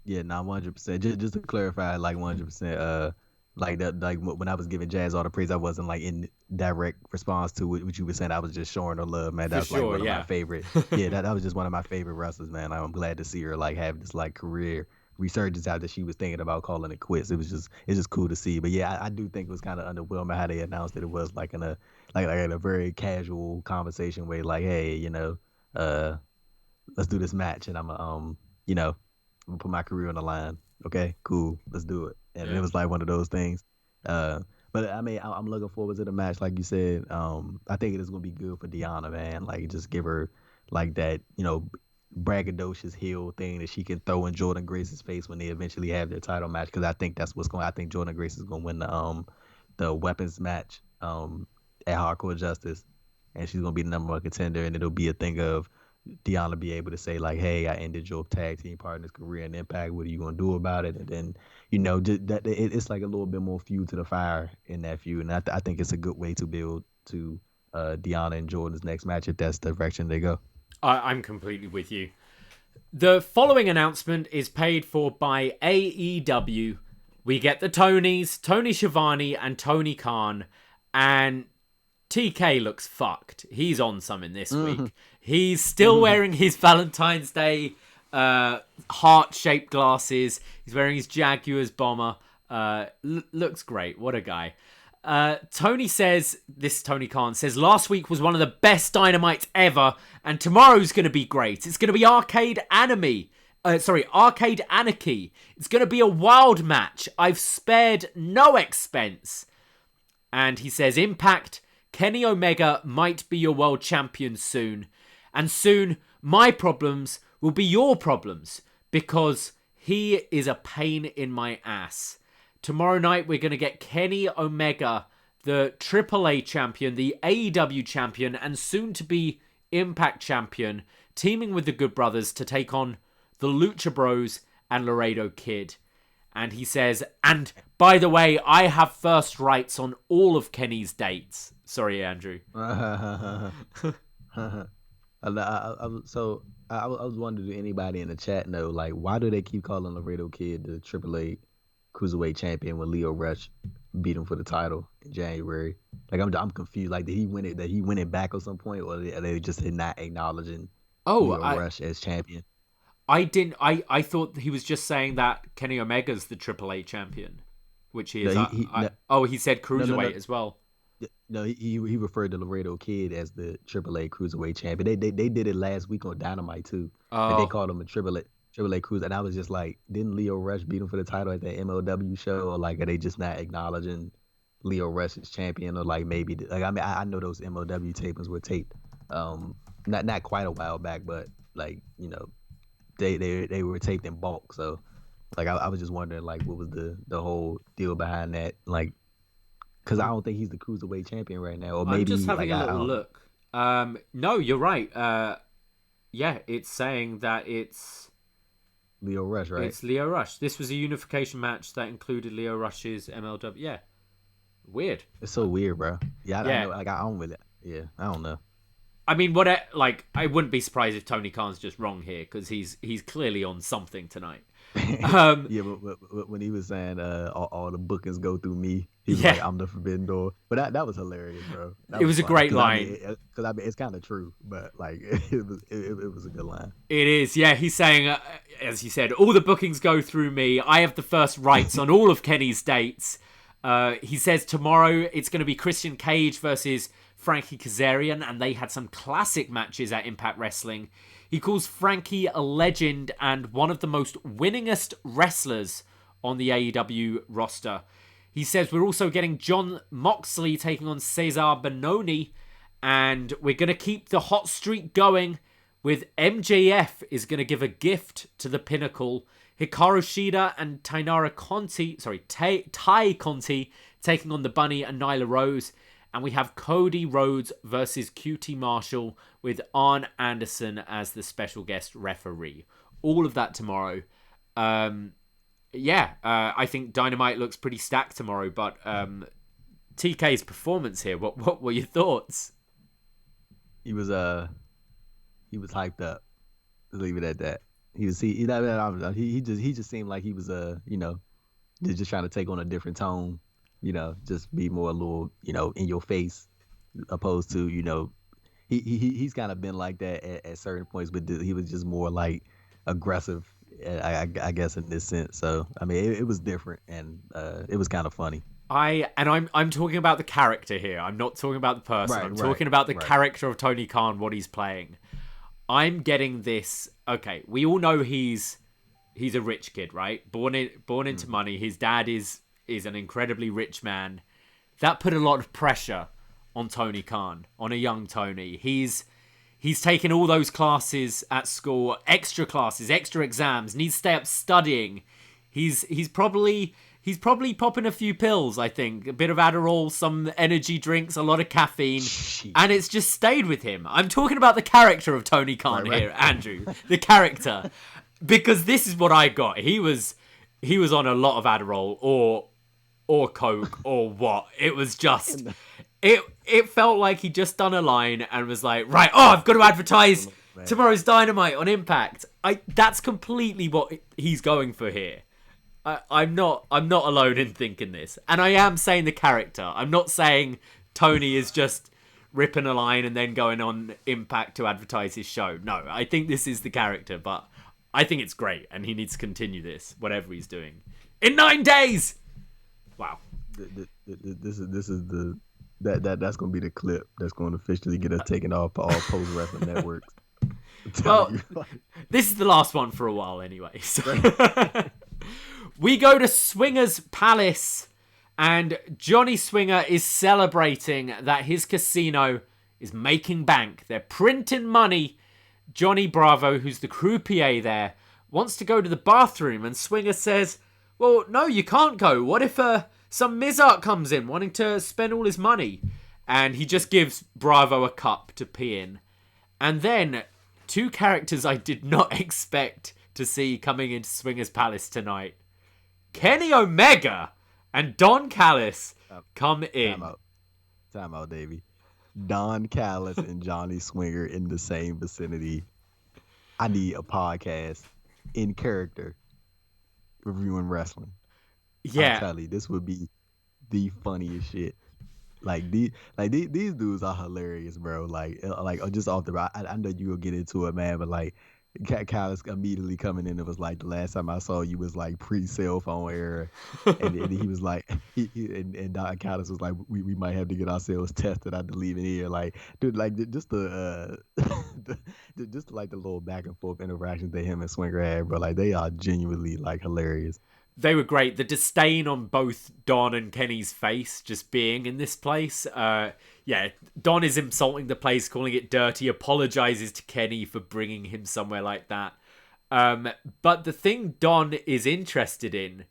Speaker 3: Yeah, not 100%. Just to clarify, like 100%. Like that, like when I was giving Jazz all the praise, I wasn't like in direct response to what you were saying. I was just showing her love, man. That's like one of my favorite. Yeah, that was just one of my favorite wrestlers, man. I'm glad to see her like have this like career resurgence after she was thinking about calling it quits. It's just cool to see. But yeah, I do think it was kind of underwhelming how they announced that it was like in a like in a very casual conversation way, like, hey, uh, let's do this match, and you know, I'm gonna put my career on the line. Okay, cool, let's do it. And it was like one of those things. Uh, but I mean, I'm looking forward to the match, like you said. I think it is gonna be good for Deanna, man. Like, just give her like that, braggadocious heel thing that she can throw in Jordan Grace's face when they eventually have their title match. Because I think that's what's going. I think Jordan Grace is gonna win the weapons match at Hardcore Justice, and she's gonna be the number one contender, and it'll be a thing of Deanna be able to say like, "Hey, I ended your tag team partner's career in Impact. What are you gonna do about it?" And then, just that it's like a little bit more fuel to the fire in that feud, and I think it's a good way to build to Deanna and Jordan's next match if that's the direction they go.
Speaker 2: I'm completely with you. The following announcement is paid for by AEW. We get the Tonys, Tony Schiavone, and Tony Khan, and TK looks fucked. He's on something this week. He's still wearing his Valentine's Day heart-shaped glasses. He's wearing his Jaguars bomber. Looks great. What a guy. Tony Khan says, last week was one of the best Dynamites ever, and tomorrow's going to be great. It's going to be Arcade Anarchy. It's going to be a wild match. I've spared no expense. And he says, Impact, Kenny Omega might be your world champion soon. And soon, my problems will be your problems, because he is a pain in my ass. Tomorrow night, we're going to get Kenny Omega, the AAA champion, the AEW champion, and soon to be Impact champion, teaming with the Good Brothers to take on the Lucha Bros and Laredo Kid. And he says, and by the way, I have first rights on all of Kenny's dates. Sorry, Andrew.
Speaker 3: So I was wondering, do anybody in the chat know, like, why do they keep calling Laredo Kid the AAA Cruiserweight champion when Leo Rush beat him for the title in January? Like, I'm confused. Like, did he win it? Did he win it back at some point, or are they just not acknowledging Leo Rush as champion?
Speaker 2: I didn't. I thought he was just saying that Kenny Omega's the AAA champion, which he is. He said Cruiserweight as well.
Speaker 3: No, he referred to Laredo Kid as the AAA Cruiserweight champion. They did it last week on Dynamite too. Like, they called him a AAA Cruiser, and I was just like, didn't Leo Rush beat him for the title at that MLW show, or like are they just not acknowledging Leo Rush as champion, or like maybe like I mean I know those MLW tapings were taped, not quite a while back, but like they were taped in bulk, so like I was just wondering like what was the whole deal behind that, like. Because I don't think he's the Cruiserweight champion right now. Or maybe,
Speaker 2: I'm just having a little look. No, you're right. Yeah, it's saying that it's
Speaker 3: Leo Rush, right?
Speaker 2: It's Leo Rush. This was a unification match that included Leo Rush's MLW. Yeah. Weird.
Speaker 3: It's so weird, bro. Yeah, I don't know. Like, I don't really... Yeah, I don't know.
Speaker 2: I mean, I wouldn't be surprised if Tony Khan's just wrong here, because he's clearly on something tonight.
Speaker 3: Yeah, but when he was saying all the bookings go through me, he was like, I'm the forbidden door. But that was hilarious, bro.
Speaker 2: It was a great line.
Speaker 3: Because I mean, it's kind of true, but like it was a good line.
Speaker 2: It is, yeah. He's saying, as you said, all the bookings go through me. I have the first rights on all of Kenny's dates. He says tomorrow it's going to be Christian Cage versus Frankie Kazarian, and they had some classic matches at Impact Wrestling. He calls Frankie a legend and one of the most winningest wrestlers on the AEW roster. He says we're also getting Jon Moxley taking on Cesar Bononi, and we're going to keep the hot streak going with MJF is going to give a gift to the Pinnacle. Hikaru Shida and Ty Conti taking on the Bunny and Nyla Rose. And we have Cody Rhodes versus QT Marshall with Arn Anderson as the special guest referee. All of that tomorrow. I think Dynamite looks pretty stacked tomorrow. But TK's performance here, what were your thoughts?
Speaker 3: he was he was hyped up. Let's leave it at that. He just seemed like he was just trying to take on a different tone, just be more a little, in your face, opposed to, he's kind of been like that at certain points, but he was just more like aggressive, I guess in this sense. So I mean, it was different, and it was kind of funny.
Speaker 2: I'm talking about the character here. I'm not talking about the person. I'm talking about the character of Tony Khan, what he's playing. I'm getting this. Okay, we all know he's a rich kid, right? Born into money. His dad is an incredibly rich man. That put a lot of pressure on Tony Khan, on a young Tony. He's taken all those classes at school, extra classes, extra exams, needs to stay up studying. He's probably popping a few pills, I think. A bit of Adderall, some energy drinks, a lot of caffeine. And it's just stayed with him. I'm talking about the character of Tony Khan here, Andrew. The character. Because this is what I got. He was on a lot of Adderall or Coke or what. It was just... It felt like he'd just done a line and was like, right, I've got to advertise tomorrow's Dynamite on Impact. That's completely what he's going for here. I'm not alone in thinking this. And I am saying the character. I'm not saying Tony is just ripping a line and then going on Impact to advertise his show. No, I think this is the character, but I think it's great and he needs to continue this, whatever he's doing. In 9 days! Wow.
Speaker 3: That's going to be the clip that's going to officially get us taken off all Post Wrestling networks.
Speaker 2: Well, this is the last one for a while anyway. So. We go to Swinger's Palace, and Johnny Swinger is celebrating that his casino is making bank. They're printing money. Johnny Bravo, who's the croupier there, wants to go to the bathroom, and Swinger says, well, no, you can't go. What if some Mizart comes in wanting to spend all his money? And he just gives Bravo a cup to pee in. And then, two characters I did not expect to see coming into Swinger's Palace tonight. Kenny Omega and Don Callis come in.
Speaker 3: Time out, Davey. Don Callis and Johnny Swinger in the same vicinity. I need a podcast in character reviewing wrestling.
Speaker 2: Yeah.
Speaker 3: I'm telling you, this would be the funniest shit. These dudes are hilarious, bro. Like just off the bat. I know you will get into it, man, but like Callis immediately coming in, it was like the last time I saw you was like pre-cell phone era, and he was like, and Don Callis was like, we might have to get ourselves tested. I believe in here, like, dude, like just the just like the little back and forth interactions that him and Swinger had, bro. Like they are genuinely like hilarious.
Speaker 2: They were great. The disdain on both Don and Kenny's face just being in this place. Don is insulting the place, calling it dirty, apologizes to Kenny for bringing him somewhere like that. But the thing Don is interested in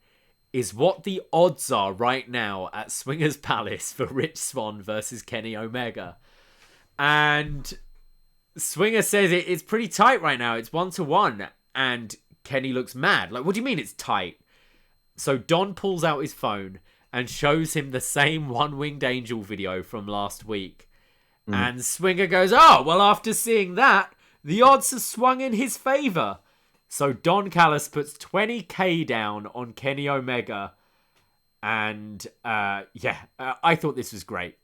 Speaker 2: is what the odds are right now at Swinger's Palace for Rich Swann versus Kenny Omega. And Swinger says it's pretty tight right now. It's 1-1. And Kenny looks mad. Like, what do you mean it's tight? So Don pulls out his phone and shows him the same One Winged Angel video from last week. And Swinger goes, oh, well, after seeing that, the odds have swung in his favor. So Don Callis puts 20k down on Kenny Omega. And I thought this was great.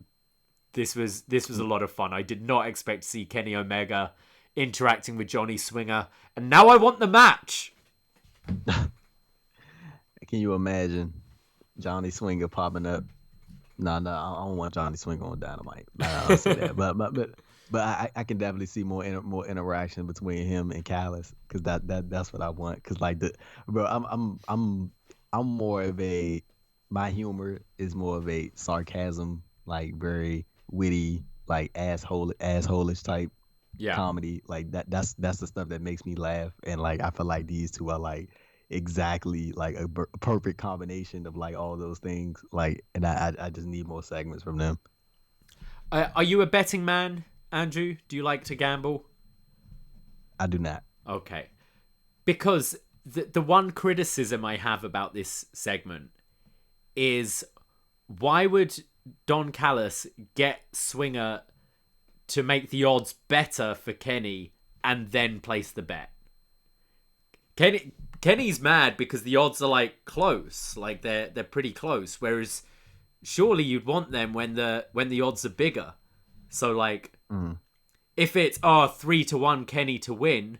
Speaker 2: This was a lot of fun. I did not expect to see Kenny Omega interacting with Johnny Swinger. And now I want the match.
Speaker 3: Can you imagine Johnny Swinger popping up? No, I don't want Johnny Swinger on Dynamite. I don't say that. But I can definitely see more interaction between him and Callis, because that's what I want. Because I'm more of a, my humor is more of a sarcasm, like very witty, like asshole-ish type comedy. Like that's the stuff that makes me laugh, and like I feel like these two are like exactly like a perfect combination of like all those things, like, and I just need more segments from them.
Speaker 2: Are you a betting man, Andrew? Do you like to gamble?
Speaker 3: I do not.
Speaker 2: Okay, because the one criticism I have about this segment is, why would Don Callis get Swinger to make the odds better for Kenny and then place the bet. Kenny's mad because the odds are like close, like they're pretty close. Whereas surely you'd want them when the odds are bigger. So like if it's 3-1 Kenny to win,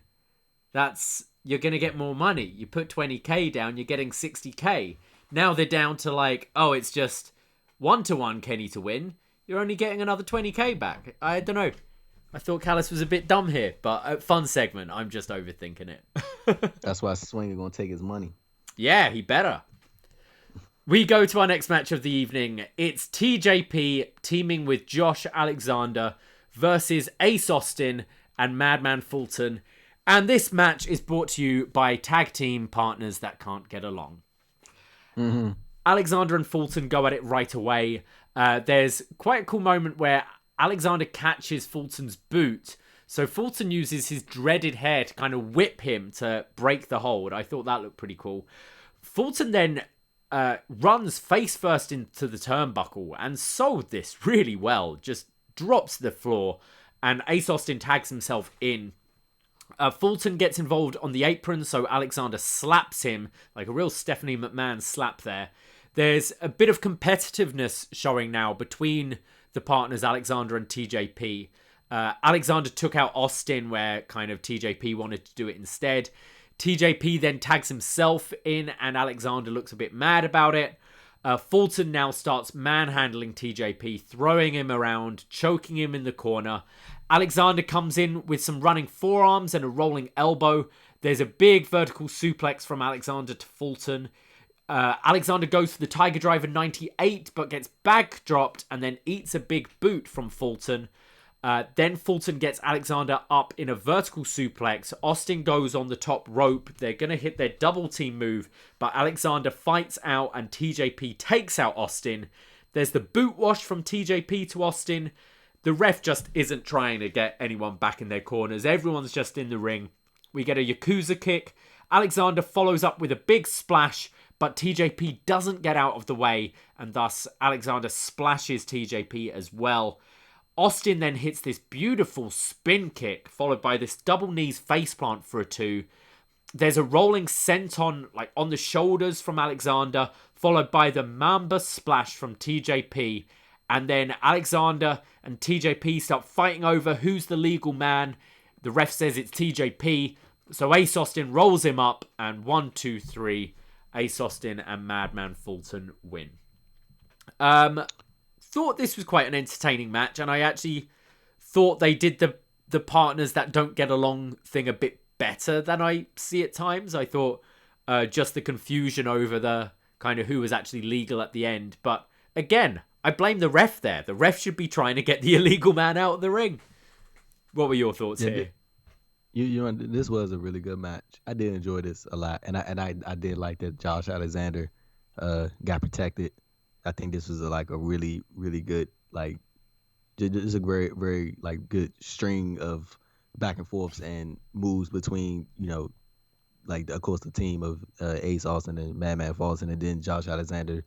Speaker 2: you're gonna get more money. You put 20k down, you're getting 60k. Now they're down to like, it's just 1-1 Kenny to win. You're only getting another 20k back. I don't know. I thought Callis was a bit dumb here, but fun segment. I'm just overthinking it.
Speaker 3: That's why Swinger gonna take his money.
Speaker 2: Yeah, he better. We go to our next match of the evening. It's TJP teaming with Josh Alexander versus Ace Austin and Madman Fulton. And this match is brought to you by tag team partners that can't get along.
Speaker 3: Mm-hmm.
Speaker 2: Alexander and Fulton go at it right away. There's quite a cool moment where Alexander catches Fulton's boot. So Fulton uses his dreaded hair to kind of whip him to break the hold. I thought that looked pretty cool. Fulton then runs face first into the turnbuckle and sold this really well. Just drops to the floor and Ace Austin tags himself in. Fulton gets involved on the apron, so Alexander slaps him like a real Stephanie McMahon slap there. There's a bit of competitiveness showing now between the partners Alexander and TJP. Alexander took out Austin where kind of TJP wanted to do it instead. TJP then tags himself in and Alexander looks a bit mad about it. Fulton now starts manhandling TJP, throwing him around, choking him in the corner. Alexander comes in with some running forearms and a rolling elbow. There's a big vertical suplex from Alexander to Fulton. Alexander goes for the Tiger Driver 98 but gets backdropped and then eats a big boot from Fulton. Then Fulton gets Alexander up in a vertical suplex. Austin goes on the top rope. They're going to hit their double team move, but Alexander fights out and TJP takes out Austin. There's the boot wash from TJP to Austin. The ref just isn't trying to get anyone back in their corners. Everyone's just in the ring. We get a Yakuza kick. Alexander follows up with a big splash, but TJP doesn't get out of the way, and thus Alexander splashes TJP as well. Austin then hits this beautiful spin kick, followed by this double knees faceplant for a 2. There's a rolling senton like on the shoulders from Alexander, followed by the Mamba splash from TJP. And then Alexander and TJP start fighting over who's the legal man. The ref says it's TJP, so Ace Austin rolls him up, and 1, 2, 3, Ace Austin and Madman Fulton win. Thought this was quite an entertaining match, and I actually thought they did the partners that don't get along thing a bit better than I see at times. I thought just the confusion over the kind of who was actually legal at the end. But again, I blame the ref there. The ref should be trying to get the illegal man out of the ring. What were your thoughts here?
Speaker 3: You know, this was a really good match. I did enjoy this a lot, and I did like that Josh Alexander got protected. I think this was a really, really good, just a very, very good string of back and forths and moves between, of course the team of Ace Austin and Madman Fulton, and then Josh Alexander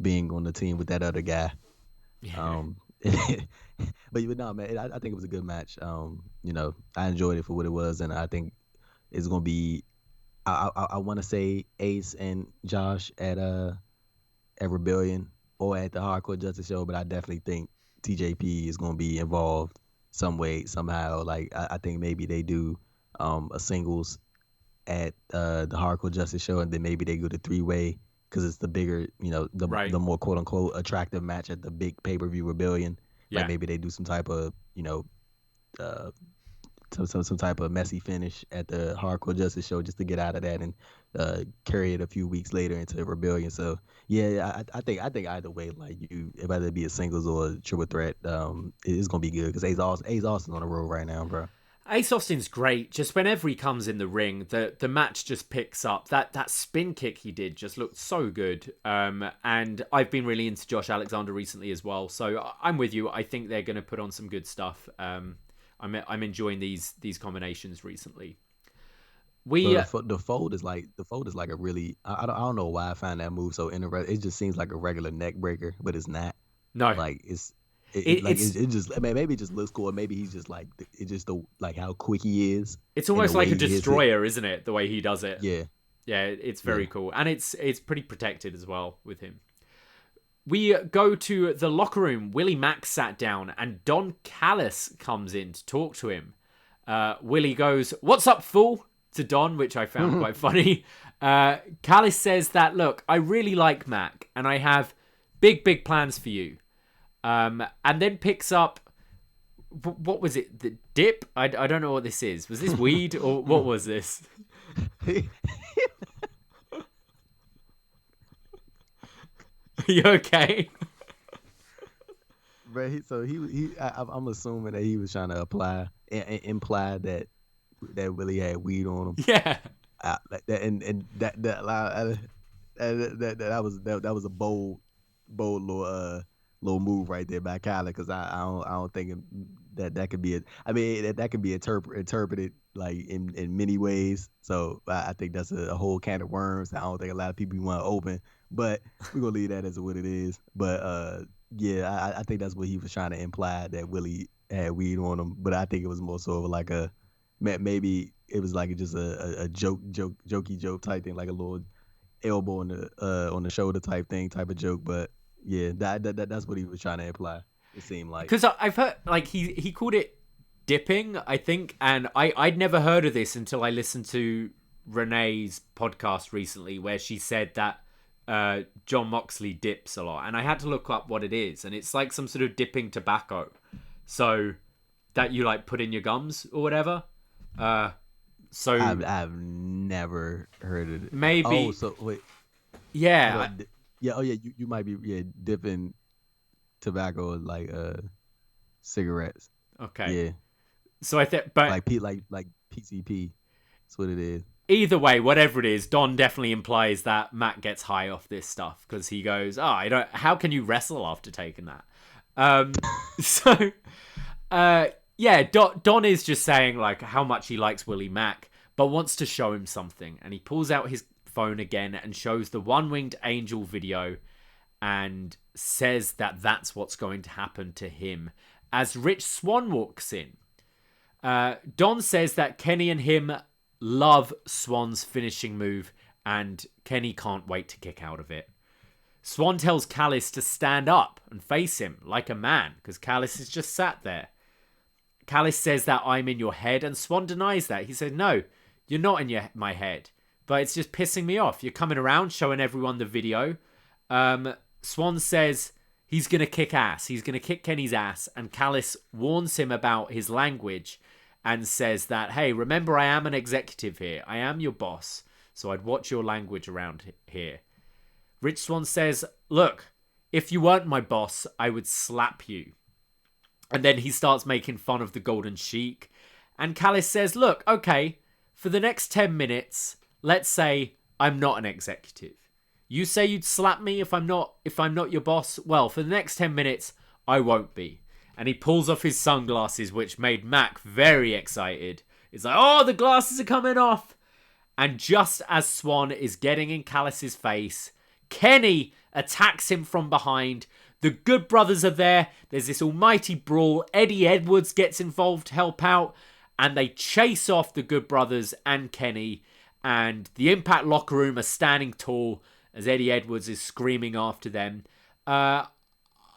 Speaker 3: being on the team with that other guy.
Speaker 2: Yeah.
Speaker 3: But no, man, I think it was a good match. I enjoyed it for what it was, and I think it's gonna be. I want to say Ace and Josh at Rebellion or at the Hardcore Justice show, but I definitely think TJP is gonna be involved some way, somehow. I think maybe they do a singles at the Hardcore Justice show, and then maybe they go to 3-way because it's the bigger, the more quote unquote attractive match at the big pay-per-view Rebellion.
Speaker 2: Yeah.
Speaker 3: Like maybe they do some type of, some type of messy finish at the Hardcore Justice show just to get out of that and carry it a few weeks later into Rebellion. So yeah, I think either way, whether it be a singles or a triple threat, it's gonna be good because Ace Austin's on the road right now, bro.
Speaker 2: Ace Austin's great. Just whenever he comes in the ring, the match just picks up. That spin kick he did just looked so good. And I've been really into Josh Alexander recently as well. So I'm with you. I think they're going to put on some good stuff. I'm enjoying these combinations recently.
Speaker 3: The fold is like a really I don't know why I find that move so interesting. It just seems like a regular neck breaker, but it's not.
Speaker 2: No,
Speaker 3: It just maybe it just looks cool. Maybe he's just like it just the like how quick he is.
Speaker 2: It's
Speaker 3: and the
Speaker 2: almost like
Speaker 3: way
Speaker 2: a
Speaker 3: he hits it.
Speaker 2: destroyer, isn't it? The way he does it.
Speaker 3: Yeah.
Speaker 2: Yeah, it's very
Speaker 3: Yeah.
Speaker 2: cool. And it's pretty protected as well with him. We go to the locker room. Willie Mack sat down and Don Callis comes in to talk to him. Willie goes, "What's up, fool?" to Don, which I found quite funny. Callis says that, "Look, I really like Mac and I have big plans for you." And then picks up, what was it? The dip? I don't know what this is. Was this weed or what was this? Are you okay?
Speaker 3: But I'm assuming that he was trying to imply that Willie had weed on him.
Speaker 2: Yeah.
Speaker 3: That was a bold little move right there by Kyler, because I don't think that could be that could be interpreted like in many ways. So I think that's a whole can of worms. I don't think a lot of people want to open, but we're gonna leave that as what it is. But yeah, I think that's what he was trying to imply, that Willie had weed on him. But I think it was more so of like maybe it was like just a jokey joke type thing, like a little elbow on the shoulder type of joke. But yeah, that's what he was trying to imply. It seemed like,
Speaker 2: because I've heard like he called it dipping, I think, and I'd never heard of this until I listened to Renee's podcast recently, where she said that John Moxley dips a lot, and I had to look up what it is, and it's like some sort of dipping tobacco, so that you like put in your gums or whatever. So
Speaker 3: I've never heard of it.
Speaker 2: Maybe.
Speaker 3: Oh, so wait.
Speaker 2: Yeah.
Speaker 3: Oh yeah. You might be dipping tobacco like cigarettes.
Speaker 2: Okay.
Speaker 3: Yeah.
Speaker 2: So I think, but
Speaker 3: like PCP. That's what it is.
Speaker 2: Either way, whatever it is, Don definitely implies that Matt gets high off this stuff, because he goes, "Oh, how can you wrestle after taking that?" So, yeah, Don is just saying like how much he likes Willie Mack, but wants to show him something, and he pulls out his phone again and shows the One-Winged Angel video, and says that that's what's going to happen to him as Rich Swann walks in. Don says that Kenny and him love Swann's finishing move, and Kenny can't wait to kick out of it. Swann tells Callis to stand up and face him like a man, because Callis is just sat there. Callis says that I'm in your head, and Swann denies that. He said, "No, you're not in my head, but it's just pissing me off. You're coming around showing everyone the video." Swann says he's going to kick ass. He's going to kick Kenny's ass, and Callis warns him about his language and says that, "Hey, remember, I am an executive here. I am your boss, so I'd watch your language around here." Rich Swann says, "Look, if you weren't my boss, I would slap you." And then he starts making fun of the Golden Sheik. And Callis says, "Look, okay, for the next 10 minutes, let's say I'm not an executive. You say you'd slap me if I'm not your boss. Well, for the next 10 minutes, I won't be." And he pulls off his sunglasses, which made Mac very excited. It's like, "Oh, the glasses are coming off." And just as Swann is getting in Callis's face, Kenny attacks him from behind. The Good Brothers are there. There's this almighty brawl. Eddie Edwards gets involved to help out, and they chase off the Good Brothers and Kenny. And the Impact locker room are standing tall as Eddie Edwards is screaming after them.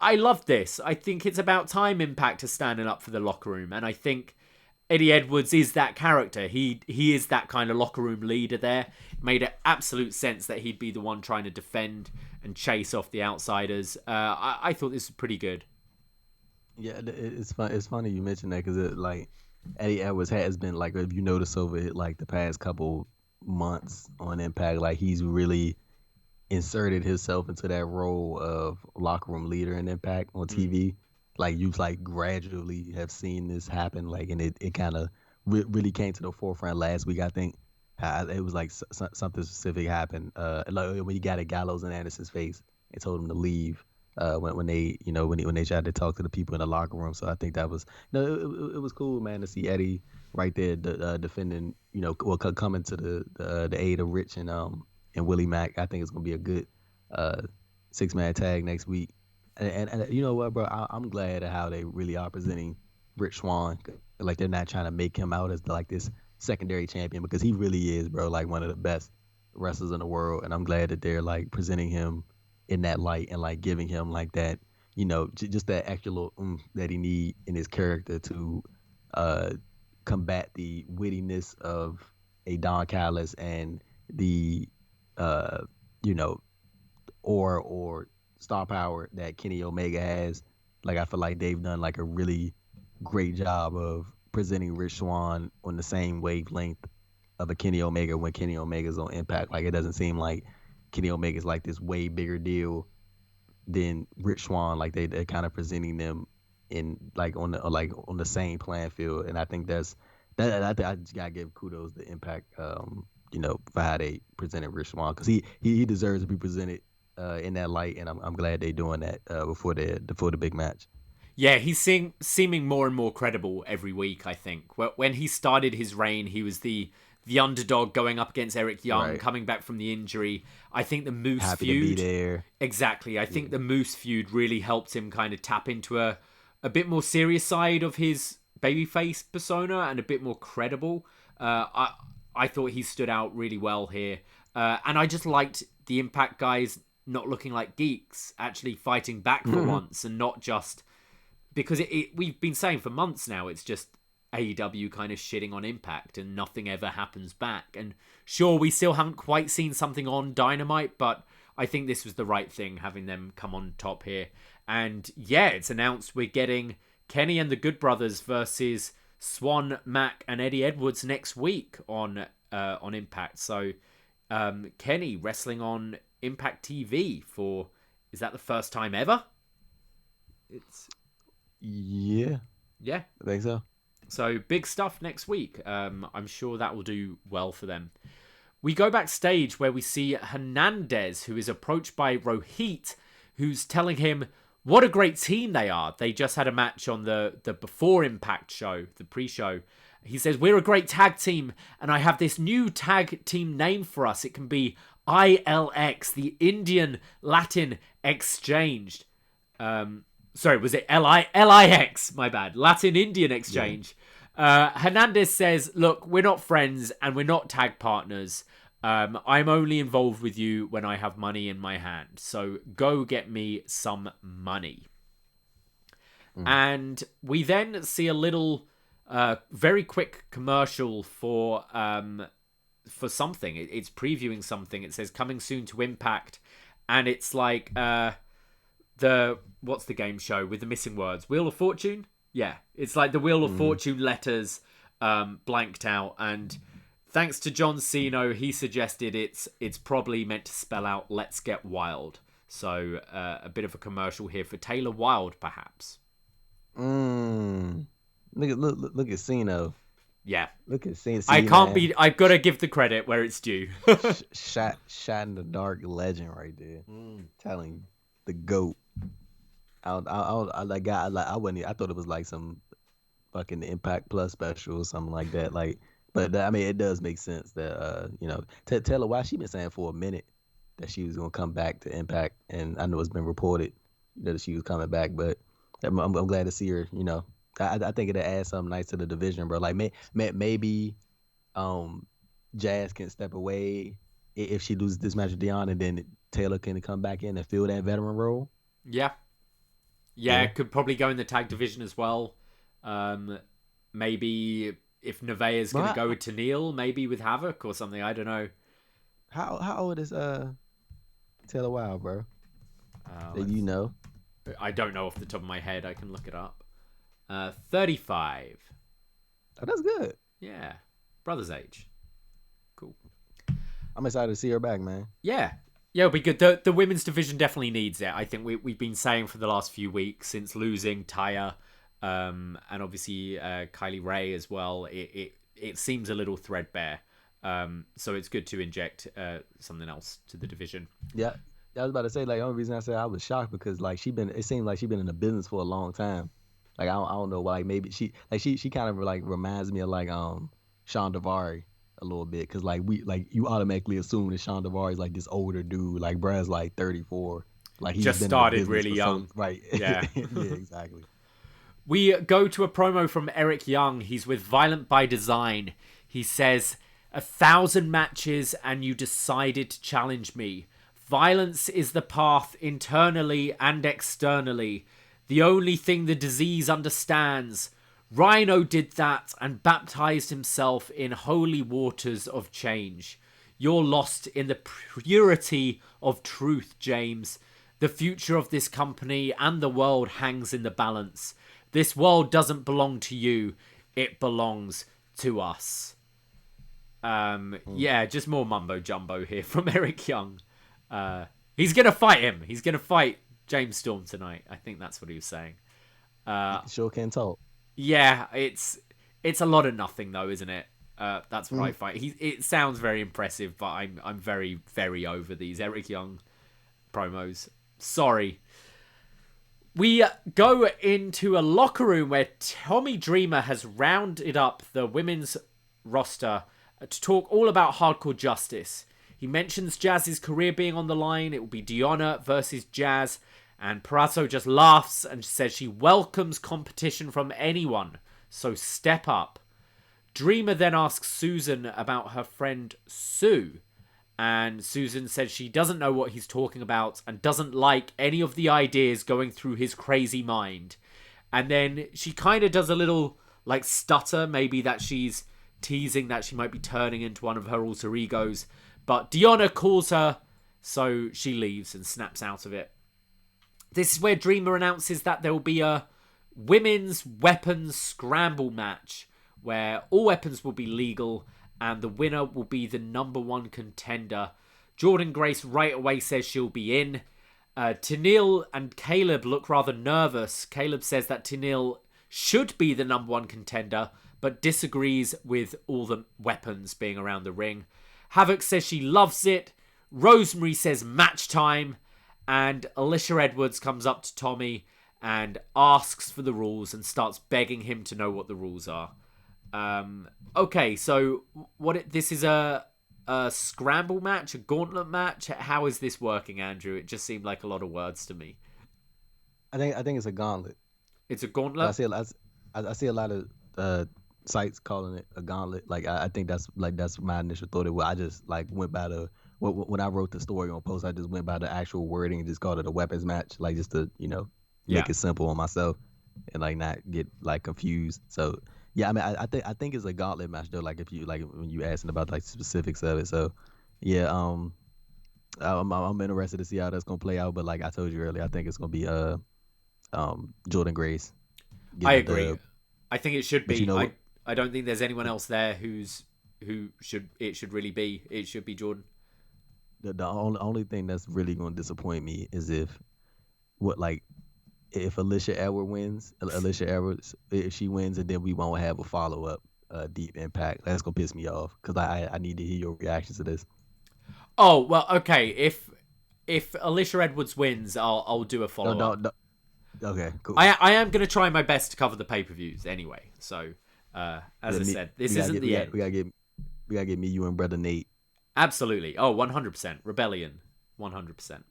Speaker 2: I love this. I think it's about time Impact is standing up for the locker room, and I think Eddie Edwards is that character. He is that kind of locker room leader there. It made absolute sense that he'd be the one trying to defend and chase off the outsiders. I thought this was pretty good.
Speaker 3: Yeah, it's fun. It's funny you mentioned that, because like Eddie Edwards has been, like, if you notice over like the past couple months on Impact, like he's really inserted himself into that role of locker room leader in Impact on TV. Like you've like gradually have seen this happen, like, and it kind of really came to the forefront last week. I think it was like something specific happened. Like when you got at Gallows and Anderson's face and told him to leave. When they tried to talk to the people in the locker room. So I think that was it was cool, man, to see Eddie right there defending, coming to the aid of Rich and Willie Mack. I think it's gonna be a good 6-man tag next week. And you know what, bro? I'm glad at how they really are presenting Rich Swann. Like they're not trying to make him out as like this secondary champion because he really is, bro, like one of the best wrestlers in the world. And I'm glad that they're like presenting him in that light and like giving him like that, just that extra little that he need in his character to uh combat the wittiness of a Don Callis and the uh you know or star power that Kenny Omega has. Like I feel like they've done like a really great job of presenting Rich Swann on the same wavelength of a Kenny Omega when Kenny Omega's on Impact. Like it doesn't seem like Kenny Omega's like this way bigger deal than Rich Swann. Like they're kind of presenting them in on the same playing field, and I think that I just gotta give kudos to Impact. For how they presented Rich Swann because he deserves to be presented in that light, and I'm glad they're doing that before the big match.
Speaker 2: Yeah, he's seeming more and more credible every week, I think. When he started his reign, he was the underdog going up against Eric Young,
Speaker 3: Right.
Speaker 2: coming back from the injury. I think the Moose
Speaker 3: Happy
Speaker 2: feud...
Speaker 3: to be there.
Speaker 2: Exactly. I think the Moose feud really helped him kind of tap into a bit more serious side of his babyface persona and a bit more credible. I thought he stood out really well here. And I just liked the Impact guys not looking like geeks, actually fighting back for once and not just... Because we've been saying for months now, it's just AEW kind of shitting on Impact and nothing ever happens back. And sure, we still haven't quite seen something on Dynamite, but I think this was the right thing, having them come on top here. And yeah, it's announced we're getting Kenny and the Good Brothers versus Swan, Mac, and Eddie Edwards next week on Impact. So Kenny wrestling on Impact TV for... Is that the first time ever?
Speaker 3: Yeah,
Speaker 2: Yeah.
Speaker 3: I think so.
Speaker 2: So big stuff next week. I'm sure that will do well for them. We go backstage where we see Hernandez, who is approached by Rohit, who's telling him what a great team they are. They just had a match on the Before Impact show, the pre-show. He says, we're a great tag team, and I have this new tag team name for us. It can be ILX, the Indian Latin Exchanged. Sorry, was it LIX? My bad. Latin Indian Exchange. Yeah. Hernandez says, look, we're not friends and we're not tag partners. I'm only involved with you when I have money in my hand. So go get me some money. And we then see a little, very quick commercial for something. It's previewing something. It says coming soon to Impact. And it's like... what's the game show with the missing words? Wheel of Fortune? Yeah, it's like the Wheel of Fortune letters blanked out, and thanks to John Cena, he suggested it's probably meant to spell out "Let's Get Wild." So a bit of a commercial here for Taylor Wilde, perhaps.
Speaker 3: Look at Cena.
Speaker 2: Yeah,
Speaker 3: Look at Cena.
Speaker 2: I can't be. I've got to give the credit where it's due.
Speaker 3: shot in the dark legend right there. Telling you, the GOAT. I thought it was like some fucking Impact Plus special or something like that. Like, but I mean, it does make sense that Taylor Wilde, she been saying for a minute that she was gonna come back to Impact, and I know it's been reported that she was coming back, but I'm glad to see her. I think it'll add something nice to the division, bro. Like maybe Jazz can step away if she loses this match with Dion, and then Taylor can come back in and fill that veteran role.
Speaker 2: Yeah, it could probably go in the tag division as well. Maybe if Nevaeh's going to go with Tenille, maybe with Havoc or something. I don't know.
Speaker 3: How old is Taylor Wilde, bro? You know?
Speaker 2: I don't know off the top of my head. I can look it up. 35.
Speaker 3: Oh, that's good.
Speaker 2: Yeah, brother's age. Cool.
Speaker 3: I'm excited to see her back, man.
Speaker 2: Yeah, it'll be good. The women's division definitely needs it. I think we've been saying for the last few weeks since losing Taya, and obviously Kylie Ray as well. It seems a little threadbare. So it's good to inject something else to the division.
Speaker 3: Yeah, I was about to say, like, the only reason I said I was shocked because like it seemed like she's been in the business for a long time. Like I don't know, like maybe she kind of like reminds me of like Sean Daivari a little bit, because like you automatically assume that Sean Daivari is like this older dude, like Brad's like 34. Like he's
Speaker 2: Just
Speaker 3: been in the
Speaker 2: started
Speaker 3: business
Speaker 2: really
Speaker 3: for
Speaker 2: young.
Speaker 3: right.
Speaker 2: Yeah.
Speaker 3: Yeah, exactly.
Speaker 2: We go to a promo from Eric Young. He's with Violent by Design. He says, 1,000 matches and you decided to challenge me. Violence is the path internally and externally. The only thing the disease understands. Rhino did that and baptized himself in holy waters of change. You're lost in the purity of truth, James. The future of this company and the world hangs in the balance. This world doesn't belong to you. It belongs to us. Yeah, just more mumbo jumbo here from Eric Young. He's going to fight him. He's going to fight James Storm tonight. I think that's what he was saying.
Speaker 3: Sure can talk.
Speaker 2: Yeah, it's a lot of nothing though, isn't it? That's what I find. It sounds very impressive, but I'm very, very over these Eric Young promos. Sorry. We go into a locker room where Tommy Dreamer has rounded up the women's roster to talk all about Hardcore Justice. He mentions Jazz's career being on the line. It will be Deonna versus Jazz. And Purrazzo just laughs and says she welcomes competition from anyone. So step up. Dreamer then asks Susan about her friend Sue. And Susan says she doesn't know what he's talking about and doesn't like any of the ideas going through his crazy mind. And then she kind of does a little like stutter, maybe that she's teasing that she might be turning into one of her alter egos. But Deonna calls her, so she leaves and snaps out of it. This is where Dreamer announces that there will be a women's weapons scramble match where all weapons will be legal and the winner will be the number one contender. Jordynne Grace right away says she'll be in. Tenille and Caleb look rather nervous. Caleb says that Tenille should be the number one contender, but disagrees with all the weapons being around the ring. Havoc says she loves it. Rosemary says match time. And Alicia Edwards comes up to Tommy and asks for the rules and starts begging him to know what the rules are. Okay, so this is a scramble match, a gauntlet match? How is this working, Andrew? It just seemed like a lot of words to me.
Speaker 3: I think it's a gauntlet.
Speaker 2: It's a gauntlet?
Speaker 3: I see a lot of sites calling it a gauntlet. Like I think that's my initial thought. I just went by the when I wrote the story on post, I just went by the actual wording and just called it a weapons match, like just to make it simple on myself and not get confused. So yeah, I mean I think it's a gauntlet match though. Like if you when you asking about specifics of it. So yeah, I'm interested to see how that's gonna play out. But like I told you earlier, I think it's gonna be Jordynne Grace.
Speaker 2: I agree. I think it should be.
Speaker 3: You know,
Speaker 2: I don't think there's anyone else there who should really be. It should be Jordynne.
Speaker 3: The only thing that's really going to disappoint me is if Alicia Edwards, if she wins and then we won't have a follow-up Deep Impact. That's going to piss me off because I need to hear your reactions to this.
Speaker 2: Oh, well, okay. If Alicia Edwards wins, I'll do a follow-up.
Speaker 3: No. Okay, cool.
Speaker 2: I am going to try my best to cover the pay-per-views anyway. So, as I said, this isn't the end.
Speaker 3: We got to get me, you, and Brother Nate.
Speaker 2: Absolutely. Oh, 100%. Rebellion. 100%.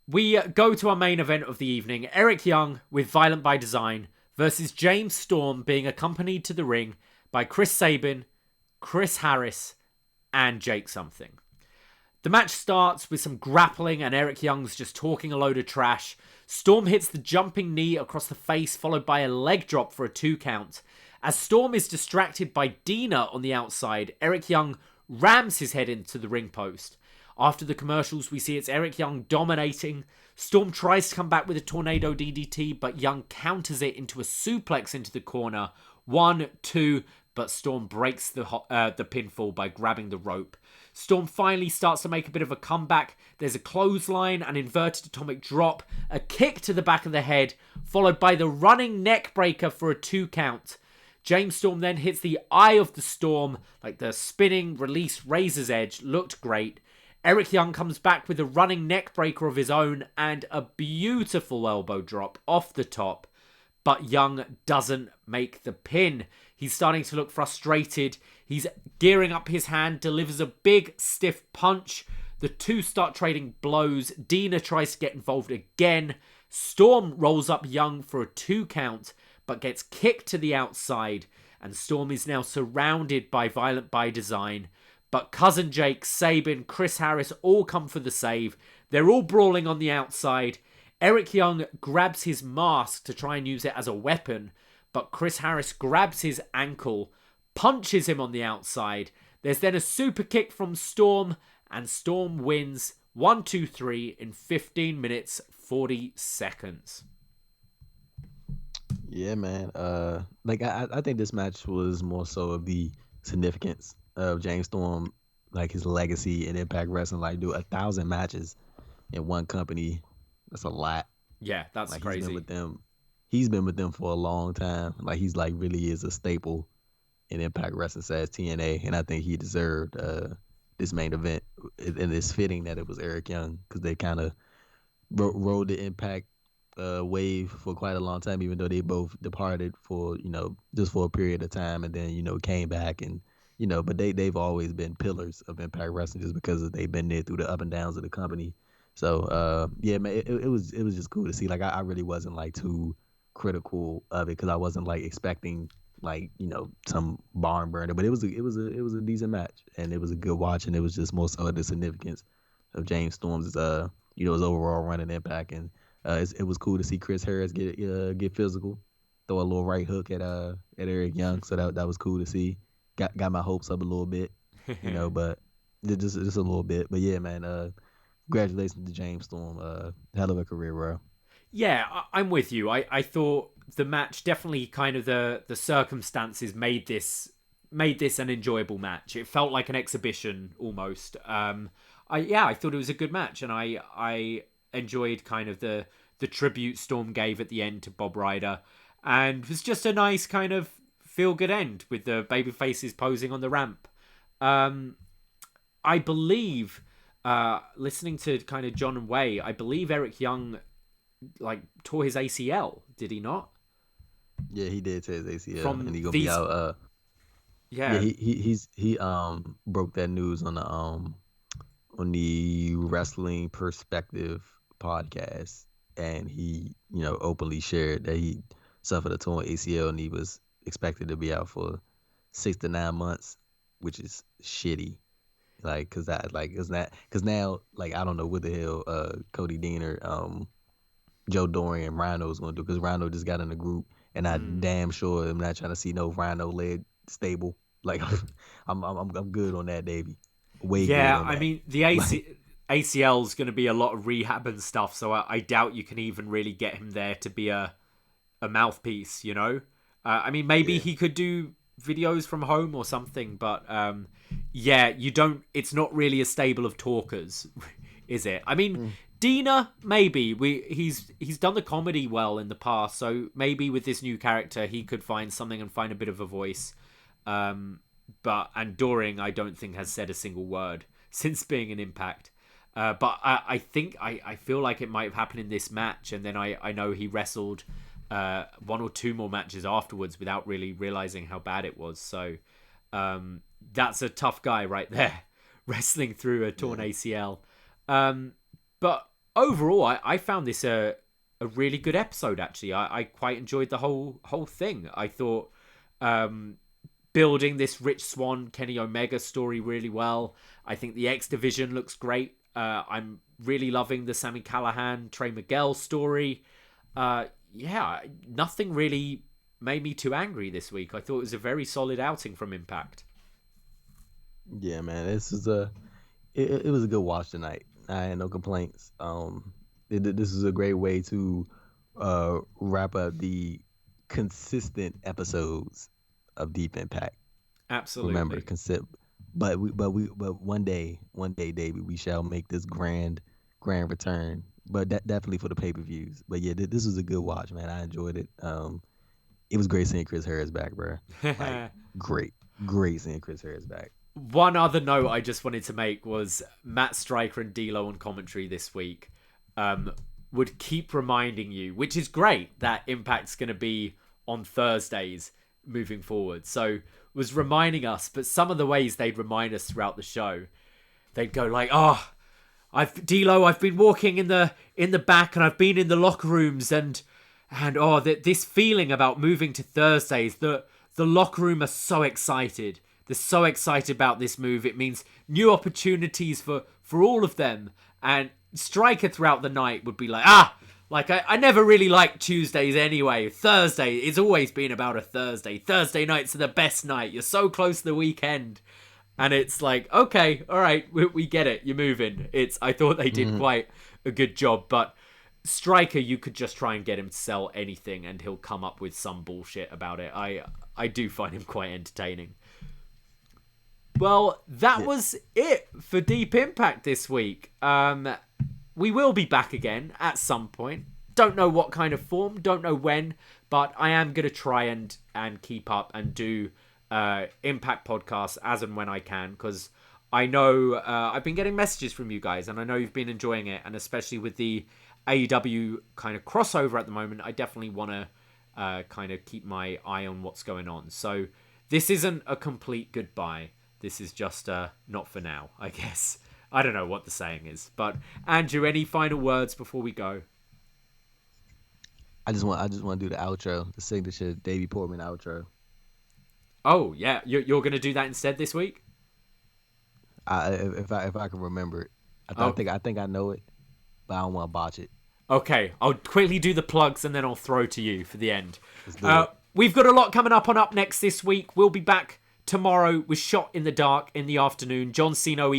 Speaker 2: We go to our main event of the evening. Eric Young with Violent by Design versus James Storm, being accompanied to the ring by Chris Sabin, Chris Harris, and Jake Something. The match starts with some grappling and Eric Young's just talking a load of trash. Storm hits the jumping knee across the face, followed by a leg drop for a 2 count. As Storm is distracted by Dina on the outside, Eric Young rams his head into the ring post. After the commercials, we see it's Eric Young dominating. Storm tries to come back with a tornado DDT, but Young counters it into a suplex into the corner. 1, 2, but Storm breaks the pinfall by grabbing the rope. Storm finally starts to make a bit of a comeback. There's a clothesline, an inverted atomic drop, a kick to the back of the head, followed by the running neck breaker for a 2 count. James Storm then hits the Eye of the Storm, like the spinning release Razor's Edge, looked great. Eric Young comes back with a running neck breaker of his own and a beautiful elbow drop off the top. But Young doesn't make the pin. He's starting to look frustrated. He's gearing up his hand, delivers a big stiff punch. The two start trading blows. Dina tries to get involved again. Storm rolls up Young for a 2 count, but gets kicked to the outside. And Storm is now surrounded by Violent by Design. But Cousin Jake, Sabin, Chris Harris all come for the save. They're all brawling on the outside. Eric Young grabs his mask to try and use it as a weapon, but Chris Harris grabs his ankle, punches him on the outside. There's then a super kick from Storm, and Storm wins 1-2-3 in 15 minutes 40 seconds.
Speaker 3: Yeah, man. I think this match was more so of the significance of James Storm, like his legacy in Impact Wrestling. Like, do 1,000 matches in one company. That's a lot.
Speaker 2: Yeah, that's
Speaker 3: like,
Speaker 2: crazy.
Speaker 3: He's been with them for a long time. Like, he's like really is a staple in Impact Wrestling as TNA, and I think he deserved this main event. And it's fitting that it was Eric Young, because they kind of rode the Impact wave for quite a long time, even though they both departed for just for a period of time, and then came back, and but they've always been pillars of Impact Wrestling just because they've been there through the up and downs of the company. So yeah, man, it was just cool to see. Like, I really wasn't like too critical of it, because I wasn't like expecting like some barn burner, but it was a decent match, and it was a good watch, and it was just more so the significance of James Storm's his overall run in Impact, and it was cool to see Chris Harris get physical, throw a little right hook at Eric Young, so that was cool to see. Got my hopes up a little bit, but just a little bit. But yeah, man, congratulations to James Storm. Hell of a career, bro.
Speaker 2: Yeah, I'm with you. I thought the match definitely kind of the circumstances made this an enjoyable match. It felt like an exhibition almost. I thought it was a good match, and I enjoyed kind of the tribute Storm gave at the end to Bob Ryder, and it was just a nice kind of feel good end with the baby faces posing on the ramp. I believe, listening to kind of John and Way, I believe Eric Young like tore his ACL, did he not?
Speaker 3: Yeah, he did tear his ACL,
Speaker 2: From
Speaker 3: and he gonna be out.
Speaker 2: Yeah,
Speaker 3: he broke that news on the Wrestling Perspective podcast, and he openly shared that he suffered a torn ACL, and he was expected to be out for 6 to 9 months, which is shitty. Like, cause now, like, I don't know what the hell Cody Dean or Joe Dorian and Rhino's gonna do, because Rhino just got in the group, and I damn sure am not trying to see no Rhino leg stable. Like, I'm good on that, baby. Way good on that.
Speaker 2: I mean, the ACL is going to be a lot of rehab and stuff, so I doubt you can even really get him there to be a mouthpiece, I mean, maybe he could do videos from home or something, but you don't. It's not really a stable of talkers, is it? I mean, Dina, maybe he's done the comedy well in the past, so maybe with this new character he could find something and find a bit of a voice. And Doring, I don't think has said a single word since being an Impact. But I think I feel like it might have happened in this match, and then I know he wrestled 1 or 2 more matches afterwards without really realizing how bad it was. So that's a tough guy right there, wrestling through a torn ACL. But overall, I found this a really good episode. Actually, I quite enjoyed the whole thing. I thought building this Rich Swann, Kenny Omega story really well. I think the X Division looks great. I'm really loving the Sami Callihan, Trey Miguel story. Nothing really made me too angry this week. I thought it was a very solid outing from Impact.
Speaker 3: Yeah, man, this is it was a good watch tonight. I had no complaints. This is a great way to wrap up the consistent episodes of Deep Impact.
Speaker 2: Absolutely.
Speaker 3: Remember, but one day, David, we shall make this grand return. But definitely for the pay-per-views. But yeah, this was a good watch, man. I enjoyed it. It was great seeing Chris Harris back, bro. Like, great seeing Chris Harris back.
Speaker 2: One other note I just wanted to make was Matt Stryker and D'Lo on commentary this week would keep reminding you, which is great, that Impact's going to be on Thursdays moving forward. So was reminding us, but some of the ways they'd remind us throughout the show, they'd go like, I've been walking in the back, and I've been in the locker rooms, and this feeling about moving to Thursdays. The locker room are so excited. They're so excited about this move. It means new opportunities for all of them. And Striker throughout the night would be like, I never really liked Tuesdays anyway. Thursday, it's always been about a Thursday. Thursday nights are the best night. You're so close to the weekend. And it's like, okay, all right, we get it. You're moving. I thought they did quite a good job. But Striker, you could just try and get him to sell anything and he'll come up with some bullshit about it. I do find him quite entertaining. Well, that was it for Deep Impact this week. We will be back again at some point. Don't know what kind of form, don't know when, but I am going to try and keep up and do Impact podcasts as and when I can, because I know I've been getting messages from you guys, and I know you've been enjoying it, and especially with the AEW kind of crossover at the moment, I definitely want to kind of keep my eye on what's going on. So this isn't a complete goodbye. This is just not for now, I guess. I don't know what the saying is. But Andrew, any final words before we go?
Speaker 3: I just want to do the outro, the signature Davey Portman outro.
Speaker 2: Oh yeah, you're gonna do that instead this week?
Speaker 3: If I can remember it, I think I know it, but I don't want to botch it.
Speaker 2: Okay, I'll quickly do the plugs and then I'll throw to you for the end.
Speaker 3: Let's do it.
Speaker 2: We've got a lot coming up on Up Next this week. We'll be back tomorrow with Shot in the Dark in the afternoon. John Cena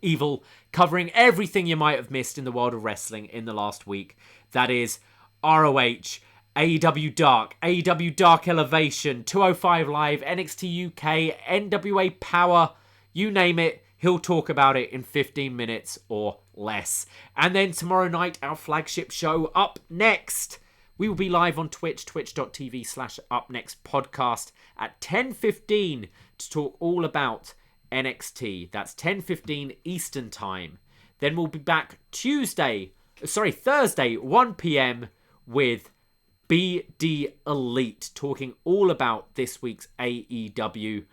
Speaker 2: Evil, covering everything you might have missed in the world of wrestling in the last week. That is ROH, AEW Dark, AEW Dark Elevation, 205 Live, NXT UK, NWA Power, you name it. He'll talk about it in 15 minutes or less. And then tomorrow night, our flagship show, Up Next. We will be live on Twitch, twitch.tv/upnextpodcast at 10:15 to talk all about NXT. That's 10:15 Eastern Time. Then we'll be back Thursday, 1 p.m. with BD Elite, talking all about this week's AEW.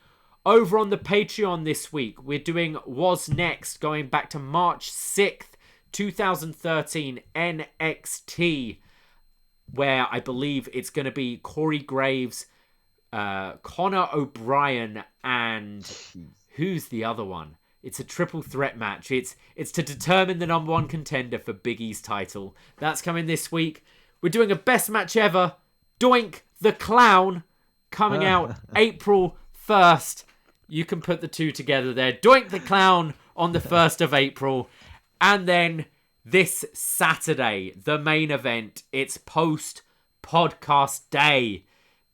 Speaker 2: Over on the Patreon this week, we're doing Was Next, going back to March 6th, 2013 NXT, where I believe it's going to be Corey Graves, Connor O'Brien, and who's the other one? It's a triple threat match. It's to determine the number one contender for Big E's title. That's coming this week. We're doing a best match ever, Doink the Clown, coming out April 1st. You can put the two together there. Doink the Clown on the 1st of April. And then this Saturday, the main event, it's post-podcast day.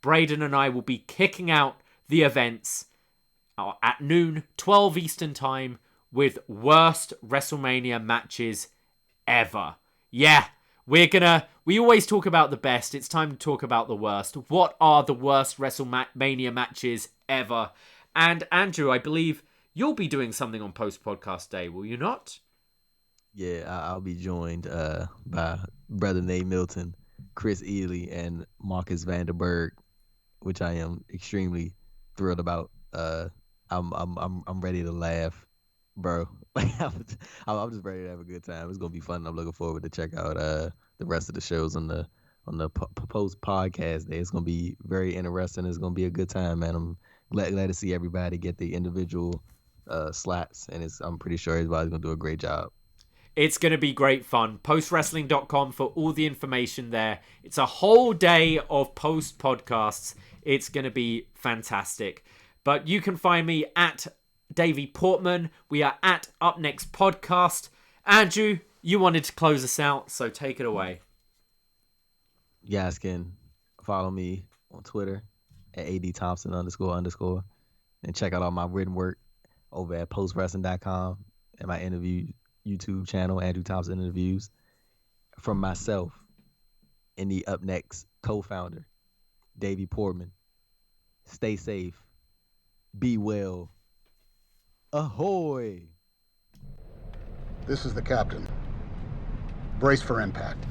Speaker 2: Braden and I will be kicking out the events at noon, 12 Eastern Time, with worst WrestleMania matches ever. Yeah, we always talk about the best. It's time to talk about the worst. What are the worst WrestleMania matches ever? And Andrew, I believe you'll be doing something on post-podcast day, will you not?
Speaker 3: Yeah, I'll be joined by Brother Nate Milton, Chris Ely, and Marcus Vanderberg, which I am extremely thrilled about. I'm ready to laugh, bro. I'm just ready to have a good time. It's gonna be fun. I'm looking forward to check out the rest of the shows on the post podcast day. It's gonna be very interesting. It's gonna be a good time, man. I'm glad to see everybody get the individual slots, and I'm pretty sure everybody's gonna do a great job.
Speaker 2: It's going to be great fun. Postwrestling.com for all the information there. It's a whole day of post podcasts. It's going to be fantastic. But you can find me at Davey Portman. We are at Up Next Podcast. Andrew, you wanted to close us out, so take it away.
Speaker 3: You guys can follow me on Twitter at @ADThompson__ and check out all my written work over at postwrestling.com and my YouTube channel, Andrew Thompson Interviews, from myself and the Up Next co-founder, Davey Portman. Stay safe. Be well. Ahoy!
Speaker 1: This is the captain. Brace for impact.